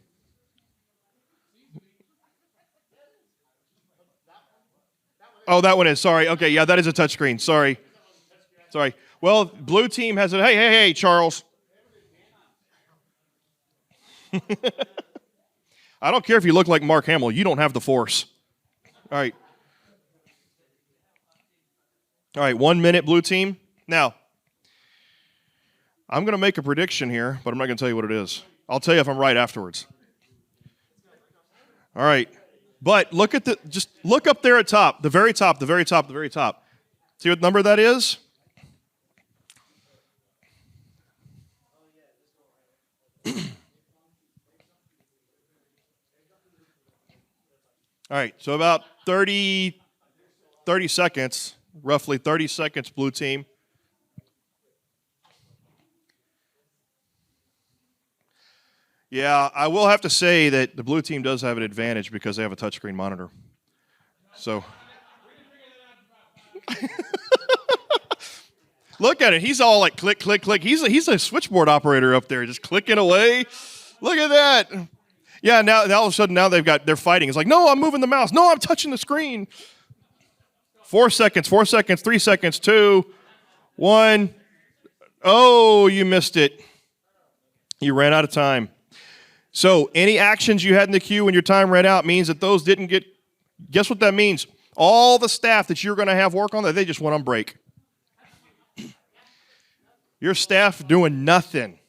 Oh, that one is. Sorry. Okay, yeah, that is a touch screen. Sorry. Well, blue team has a, hey, Charles. I don't care if you look like Mark Hamill. You don't have the force. All right. 1 minute, blue team. Now, I'm going to make a prediction here, but I'm not going to tell you what it is. I'll tell you if I'm right afterwards. All right. But just look up there at top, the very top. See what number that is? All right, so about 30 seconds, roughly 30 seconds, blue team. Yeah, I will have to say that the blue team does have an advantage because they have a touchscreen monitor. So, look at it. He's all like click, click, click. He's a switchboard operator up there, just clicking away. Look at that. Yeah, now all of a sudden they're fighting. It's like, no, I'm moving the mouse. No, I'm touching the screen. 4 seconds, 3 seconds, 2, 1. Oh, you missed it. You ran out of time. So any actions you had in the queue when your time ran out means that those didn't get, guess what that means? All the staff that you're going to have work on that, they just went on break. Your staff doing nothing.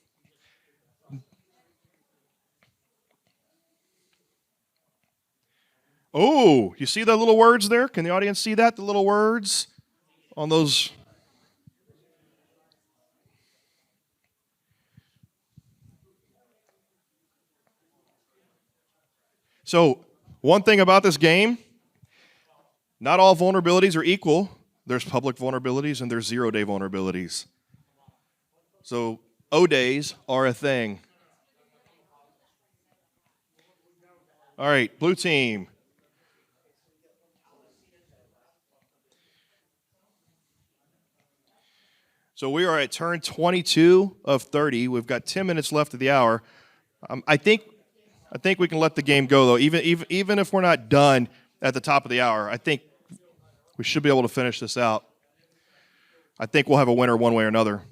Oh, you see the little words there? Can the audience see that? The little words on those. So one thing about this game, not all vulnerabilities are equal. There's public vulnerabilities and there's zero-day vulnerabilities. So O-days are a thing. All right, blue team. So we are at turn 22 of 30. We've got 10 minutes left of the hour. I think we can let the game go, though. Even if we're not done at the top of the hour, I think we should be able to finish this out. I think we'll have a winner one way or another.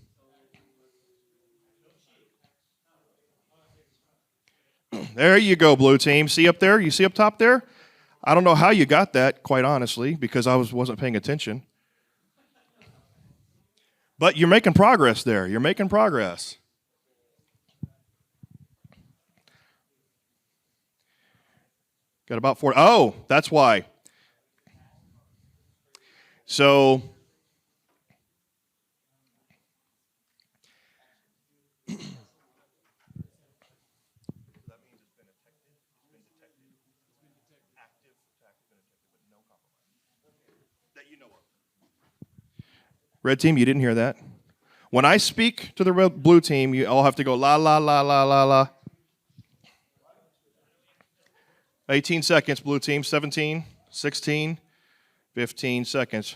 There you go, blue team. See up there? You see up top there? I don't know how you got that, quite honestly, because I wasn't paying attention. But you're making progress there. You're making progress. Got about 40. Oh, that's why. So red team, you didn't hear that. When I speak to the blue team, you all have to go la, la, la, la, la, la. 18 seconds, blue team. 17, 16, 15 seconds.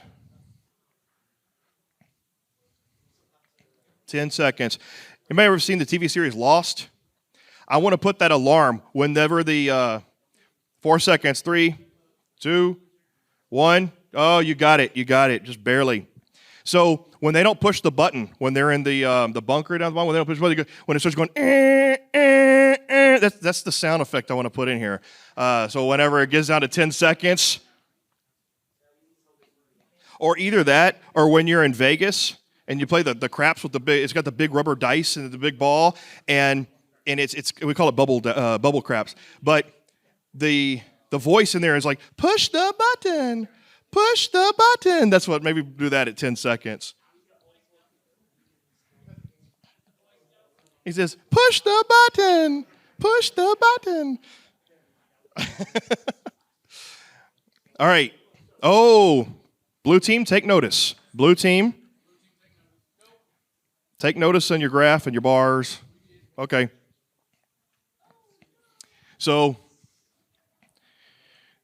10 seconds. Anybody ever seen the TV series Lost? I want to put that alarm whenever the 4 seconds. 3, 2, 1. Oh, you got it. You got it. Just barely. So when they don't push the button, when they're in the bunker down the bottom, when they don't push the button, when it starts going, that's the sound effect I want to put in here. So whenever it gets down to 10 seconds, or either that, or when you're in Vegas and you play the craps with the big, it's got the big rubber dice and the big ball, and it's we call it bubble craps, but the voice in there is like, push the button. Push the button. That's what, maybe do that at 10 seconds. He says, push the button. Push the button. All right. Oh, blue team, take notice. Blue team, take notice on your graph and your bars. Okay. So,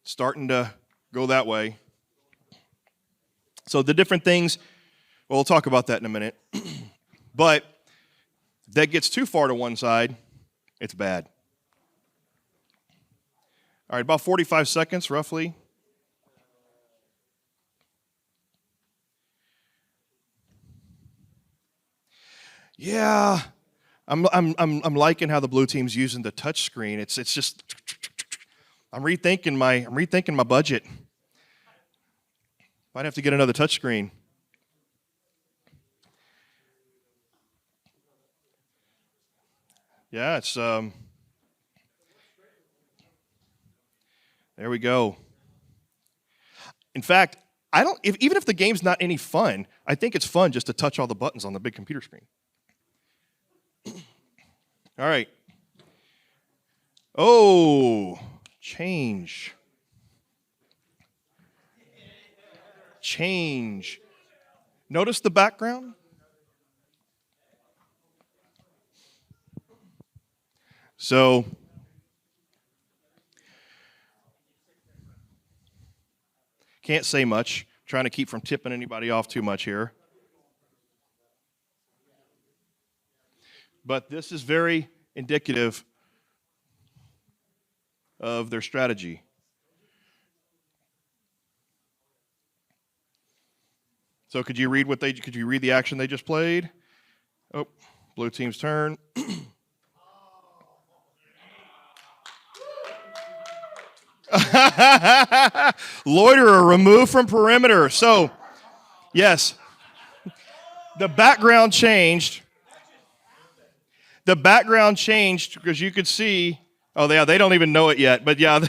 starting to go that way. So the different things, well, we'll talk about that in a minute. But if that gets too far to one side, it's bad. All right, about 45 seconds, roughly. Yeah, I'm liking how the blue team's using the touch screen. It's just I'm rethinking my budget. Might have to get another touch screen. Yeah, it's there we go. In fact, even if the game's not any fun, I think it's fun just to touch all the buttons on the big computer screen. All right. Oh, change. Change. Notice the background? So, can't say much. Trying to keep from tipping anybody off too much here. But this is very indicative of their strategy. So could you read the action they just played? Oh, blue team's turn. Loiterer removed from perimeter. So, yes, the background changed. The background changed because you could see. Oh, yeah, they don't even know it yet. But yeah,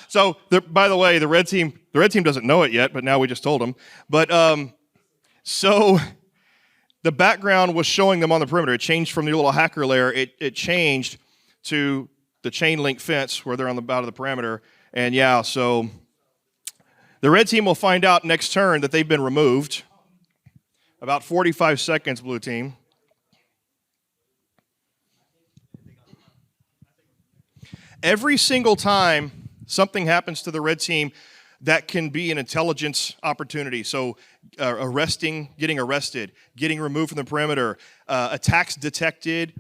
so by the way, the red team doesn't know it yet. But now we just told them. But so the background was showing them on the perimeter. It changed from the little hacker layer. It changed to the chain link fence where they're on the out of the perimeter. And yeah, so the red team will find out next turn that they've been removed. About 45 seconds, blue team. Every single time something happens to the red team, that can be an intelligence opportunity. So getting arrested, getting removed from the perimeter, attacks detected,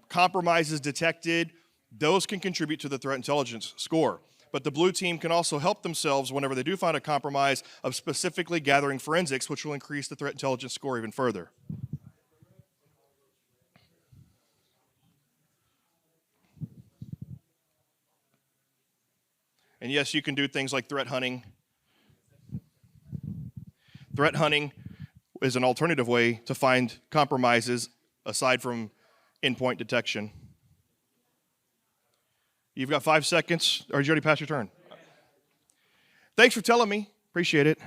compromises detected, those can contribute to the threat intelligence score. But the blue team can also help themselves whenever they do find a compromise of specifically gathering forensics, which will increase the threat intelligence score even further. And yes, you can do things like threat hunting. Threat hunting is an alternative way to find compromises aside from endpoint detection. You've got 5 seconds, or did you already pass your turn? Thanks for telling me. Appreciate it.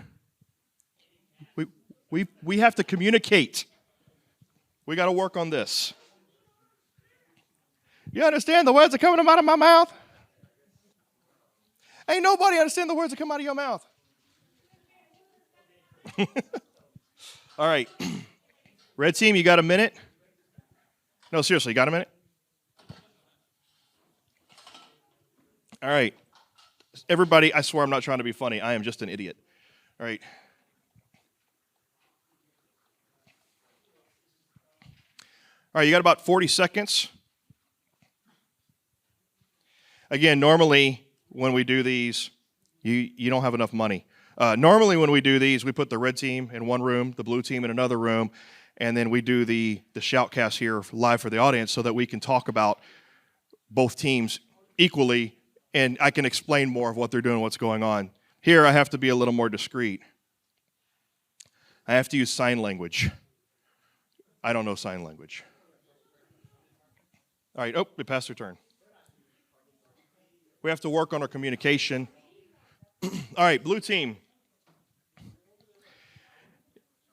We have to communicate. We got to work on this. You understand the words that are coming out of my mouth? Ain't nobody understand the words that come out of your mouth. All right. Red team, you got a minute? No, seriously, you got a minute? All right. Everybody, I swear I'm not trying to be funny. I am just an idiot. All right. All right, you got about 40 seconds. Again, normally when we do these, you don't have enough money. Normally when we do these, we put the red team in one room, the blue team in another room, and then we do the shoutcast here live for the audience so that we can talk about both teams equally, and I can explain more of what they're doing, what's going on. Here, I have to be a little more discreet. I have to use sign language. I don't know sign language. All right, we passed our turn. We have to work on our communication. All right, blue team.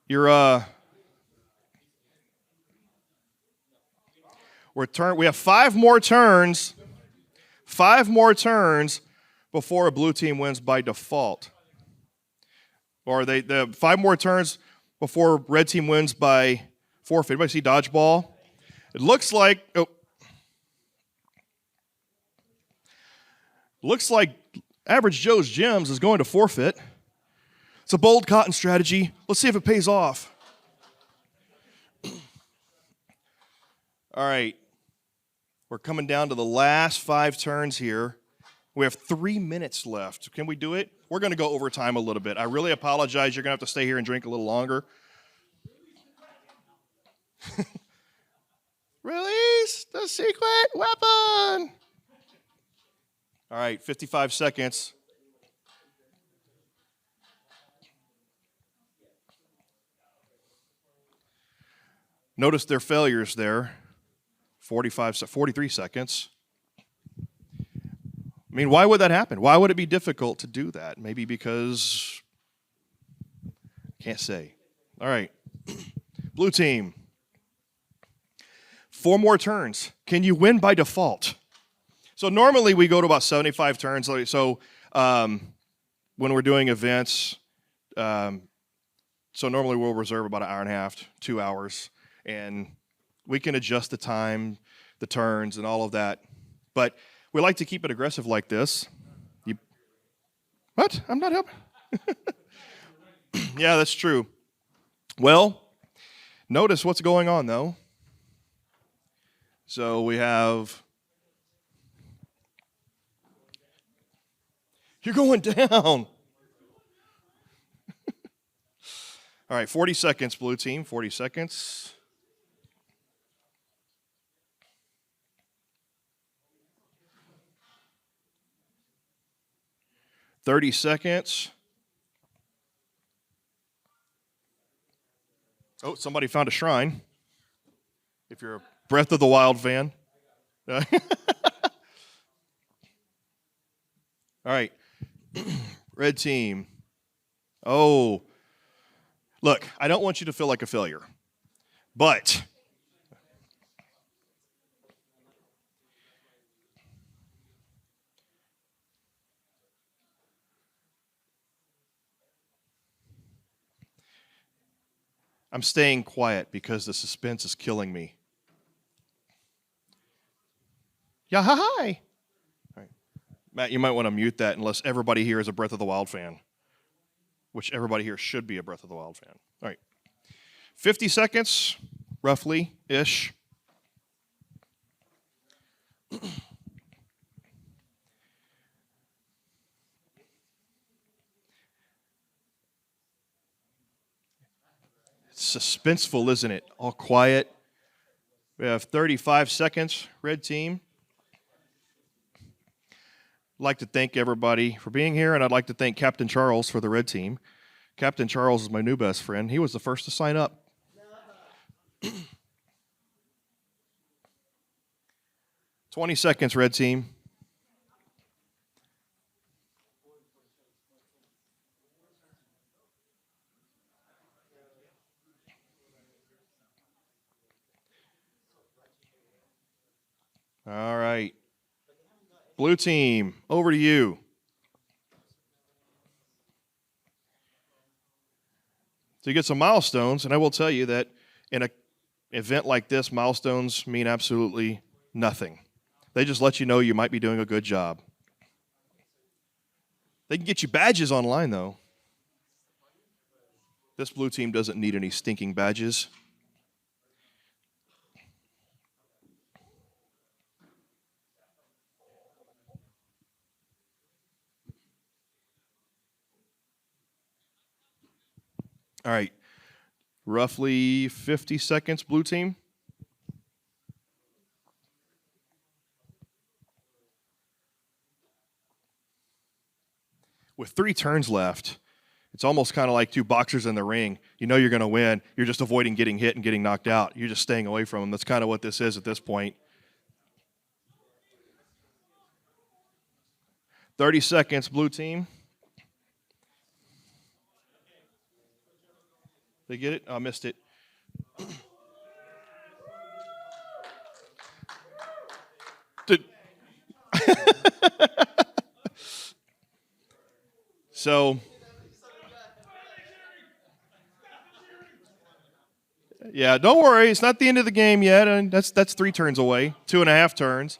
We have 5 more turns. 5 more turns before a blue team wins by default. Or the 5 more turns before red team wins by forfeit. Everybody see dodgeball? It looks like Average Joe's Gems is going to forfeit. It's a bold cotton strategy. Let's see if it pays off. All right. We're coming down to the last 5 turns here. We have 3 minutes left. Can we do it? We're going to go over time a little bit. I really apologize. You're going to have to stay here and drink a little longer. Release the secret weapon. All right, 55 seconds. Notice their failures there. 43 seconds. I mean, why would that happen? Why would it be difficult to do that? Maybe because, can't say. All right, blue team. 4 more turns. Can you win by default? So normally we go to about 75 turns. So when we're doing events, so normally we'll reserve about an hour and a half, 2 hours, and we can adjust the time, the turns, and all of that. But we like to keep it aggressive like this. What? I'm not helping. Yeah, that's true. Well, notice what's going on, though. So we have... You're going down. All right, 40 seconds, blue team, 40 seconds. $30 seconds. Oh, somebody found a shrine. If you're a Breath of the Wild fan. All right. Red team. Oh, look, I don't want you to feel like a failure, but I'm staying quiet because the suspense is killing me. Yeah, hi. All right. Matt, you might want to mute that unless everybody here is a Breath of the Wild fan, which everybody here should be a Breath of the Wild fan. All right. 50 seconds, roughly-ish. It's suspenseful, isn't it? All quiet. We have 35 seconds, red team. I'd like to thank everybody for being here, and I'd like to thank Captain Charles for the red team. Captain Charles is my new best friend. He was the first to sign up. 20 seconds, red team. All right. Blue team, over to you. So you get some milestones, and I will tell you that in an event like this, milestones mean absolutely nothing. They just let you know you might be doing a good job. They can get you badges online, though. This blue team doesn't need any stinking badges. All right, roughly 50 seconds, blue team. With 3 turns left, it's almost kind of like 2 boxers in the ring. You know you're going to win. You're just avoiding getting hit and getting knocked out. You're just staying away from them. That's kind of what this is at this point. 30 seconds, blue team. They get it? Oh, I missed it. So, yeah, don't worry. It's not the end of the game yet. And that's 3 turns away, 2.5 turns.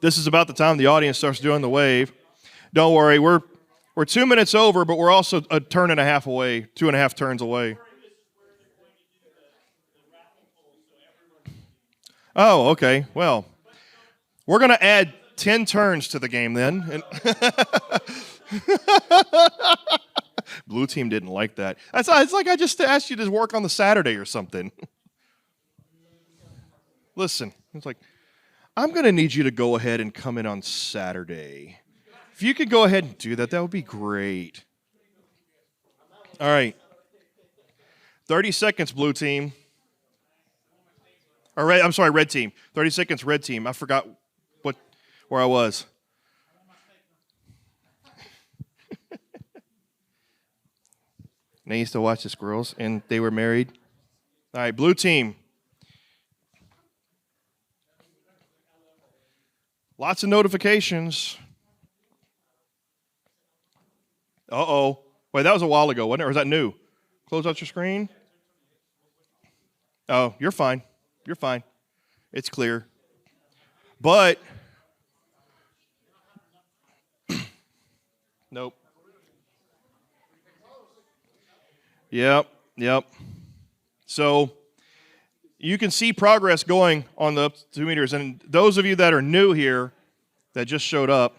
This is about the time the audience starts doing the wave. Don't worry. We're 2 minutes over, but we're also a turn and a half away, 2.5 turns away. Oh, okay. Well, we're going to add 10 turns to the game then. Blue team didn't like that. It's like I just asked you to work on the Saturday or something. Listen, it's like, I'm going to need you to go ahead and come in on Saturday. If you could go ahead and do that, that would be great. All right. 30 seconds, blue team. Or red, I'm sorry, red team. 30 seconds, red team. I forgot where I was. And I used to watch the squirrels, and they were married. All right, blue team. Lots of notifications. Uh-oh. Wait, that was a while ago, wasn't it? Or is that new? Close out your screen. Oh, you're fine. You're fine. It's clear. But, nope. Yep. So, you can see progress going on the 2 meters. And those of you that are new here, that just showed up,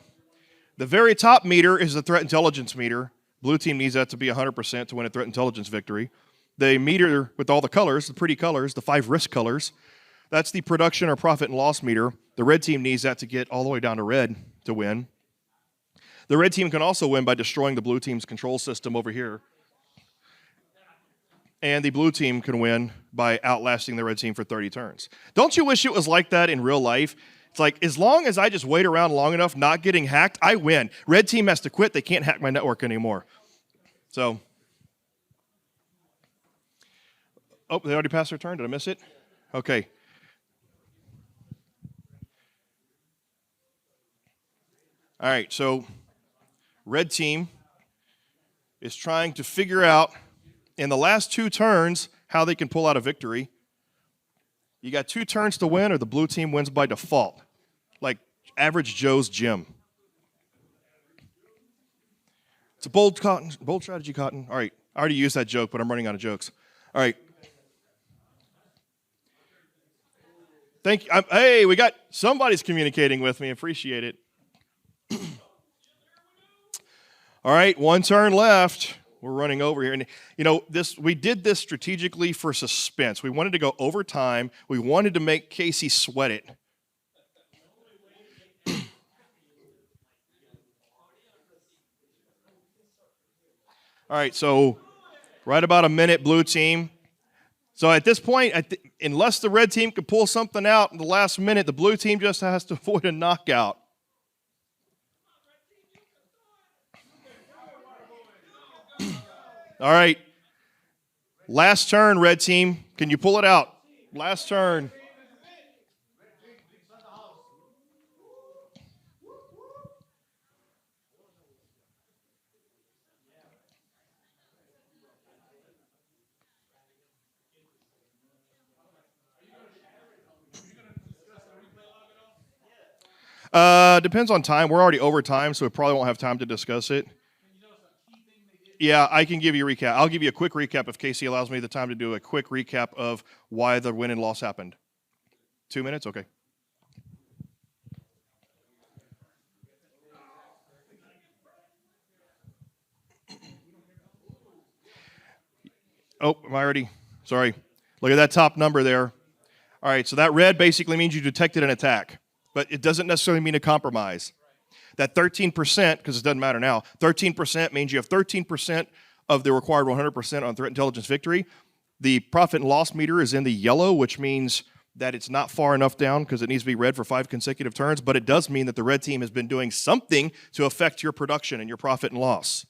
the very top meter is the threat intelligence meter. Blue team needs that to be 100% to win a threat intelligence victory. The meter with all the colors, the pretty colors, the 5 risk colors, that's the production or profit and loss meter. The red team needs that to get all the way down to red to win. The red team can also win by destroying the blue team's control system over here. And the blue team can win by outlasting the red team for 30 turns. Don't you wish it was like that in real life? It's like, as long as I just wait around long enough not getting hacked, I win. Red team has to quit. They can't hack my network anymore. So, oh, they already passed their turn? Did I miss it? Okay. All right, so red team is trying to figure out in the last 2 turns, how they can pull out a victory. You got 2 turns to win, or the blue team wins by default, like average Joe's gym. It's a bold strategy, Cotton. All right, I already used that joke, but I'm running out of jokes. All right. Thank you. Hey, we got somebody's communicating with me. Appreciate it. All right, 1 turn left. We're running over here. And you know, we did this strategically for suspense. We wanted to go overtime. We wanted to make Casey sweat it. All right, so right about a minute, blue team. So at this point, unless the red team can pull something out in the last minute, the blue team just has to avoid a knockout. All right. Last turn, red team. Can you pull it out? Last turn. Depends on time. We're already over time, so we probably won't have time to discuss it. Yeah, I can give you a recap. I'll give you a quick recap if Casey allows me the time to do a quick recap of why the win and loss happened. 2 minutes? Okay. Oh, am I already? Sorry. Look at that top number there. All right, so that red basically means you detected an attack, but it doesn't necessarily mean a compromise. That 13%, because it doesn't matter now, 13% means you have 13% of the required 100% on threat intelligence victory. The profit and loss meter is in the yellow, which means that it's not far enough down because it needs to be red for 5 consecutive turns, but it does mean that the red team has been doing something to affect your production and your profit and loss.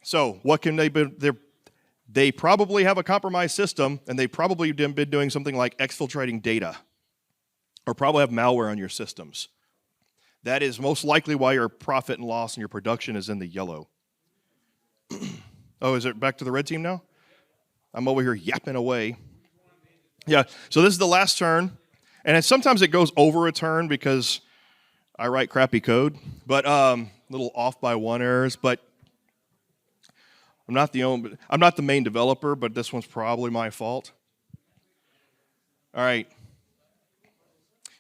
So what can they be? They probably have a compromised system, and they probably been doing something like exfiltrating data, or probably have malware on your systems. That is most likely why your profit and loss and your production is in the yellow. Oh, is it back to the red team now? I'm over here yapping away. Yeah, so this is the last turn, and sometimes it goes over a turn because I write crappy code, but little off by 1 errors, but I'm not the main developer, but this one's probably my fault. All right.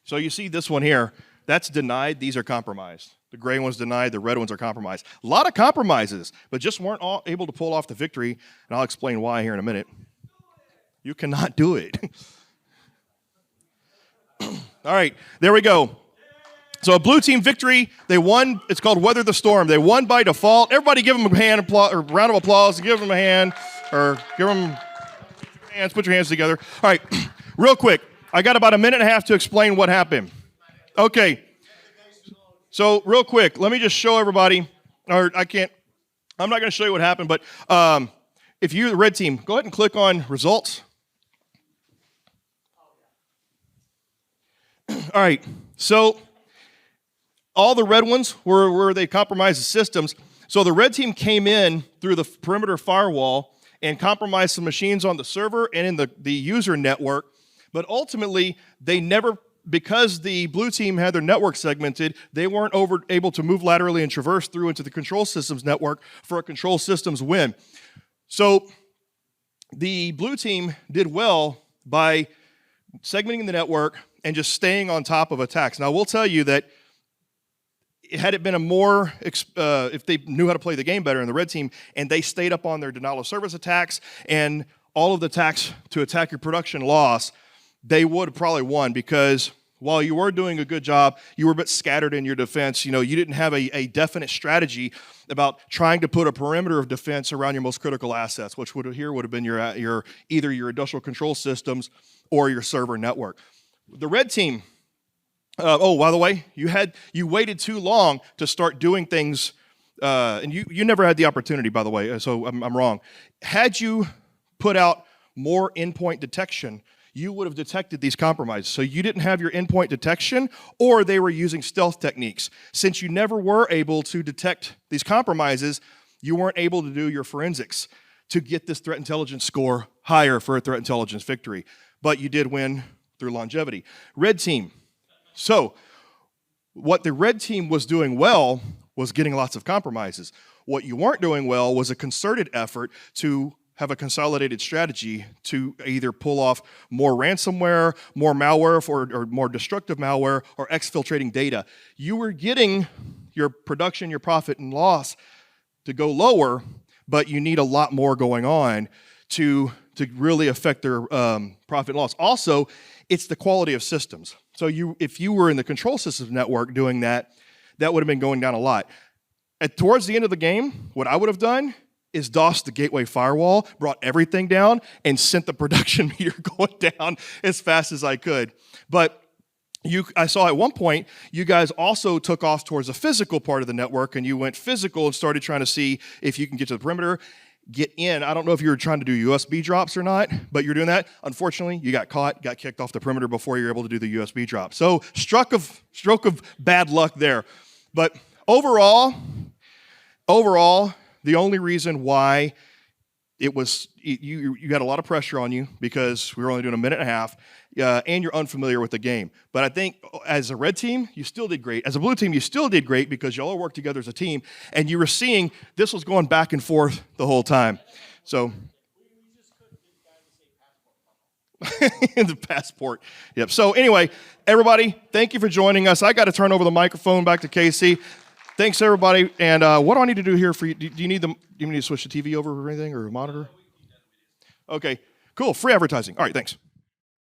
So you see this one here. That's denied. These are compromised. The gray one's denied. The red ones are compromised. A lot of compromises, but just weren't all able to pull off the victory, and I'll explain why here in a minute. You cannot do it. All right, there we go. So a blue team victory. They won. It's called Weather the Storm. They won by default. Everybody give them a round of applause. Give them a hand, or give them hands. Put your hands together. All right, real quick. I got about a minute and a half to explain what happened. Okay. So real quick, let me just show everybody, I'm not going to show you what happened, but if you're the red team, go ahead and click on results. All right, so all the red ones were where they compromised the systems. So the red team came in through the perimeter firewall and compromised some machines on the server and in the user network, but ultimately they never, because the blue team had their network segmented, they weren't able to move laterally and traverse through into the control systems network for a control systems win. So the blue team did well by segmenting the network and just staying on top of attacks. Now, we'll tell you that had it been if they knew how to play the game better in the red team, and they stayed up on their denial of service attacks and all of the attacks to attack your production loss, they would have probably won, because while you were doing a good job, you were a bit scattered in your defense. You know, you didn't have a definite strategy about trying to put a perimeter of defense around your most critical assets, which would have been your either your industrial control systems or your server network. The red team, oh, by the way, you waited too long to start doing things, and you never had the opportunity, by the way, so I'm wrong. Had you put out more endpoint detection, you would have detected these compromises. So you didn't have your endpoint detection, or they were using stealth techniques. Since you never were able to detect these compromises, you weren't able to do your forensics to get this threat intelligence score higher for a threat intelligence victory. But you did win through longevity. Red team. So what the red team was doing well was getting lots of compromises. What you weren't doing well was a concerted effort to have a consolidated strategy to either pull off more ransomware, more malware, or more destructive malware, or exfiltrating data. You were getting your production, your profit and loss to go lower, but you need a lot more going on to really affect their profit and loss. Also, it's the quality of systems. So if you were in the control systems network doing that, that would have been going down a lot. Towards the end of the game, what I would have done is DOS the gateway firewall, brought everything down, and sent the production meter going down as fast as I could. But I saw at one point, you guys also took off towards the physical part of the network, and you went physical and started trying to see if you can get to the perimeter, get in. I don't know if you were trying to do USB drops or not, but you're doing that. Unfortunately, you got caught, got kicked off the perimeter before you were able to do the USB drop. So stroke of bad luck there. But overall, the only reason why it was, you had a lot of pressure on you because we were only doing a minute and a half, and you're unfamiliar with the game. But I think as a red team, you still did great. As a blue team, you still did great because y'all worked together as a team, and you were seeing this was going back and forth the whole time. So, the passport. Yep. So anyway, everybody, thank you for joining us. I got to turn over the microphone back to Casey. Thanks, everybody. And what do I need to do here for you? Do you need to switch the TV over or anything, or a monitor? Okay, cool. Free advertising. All right, thanks.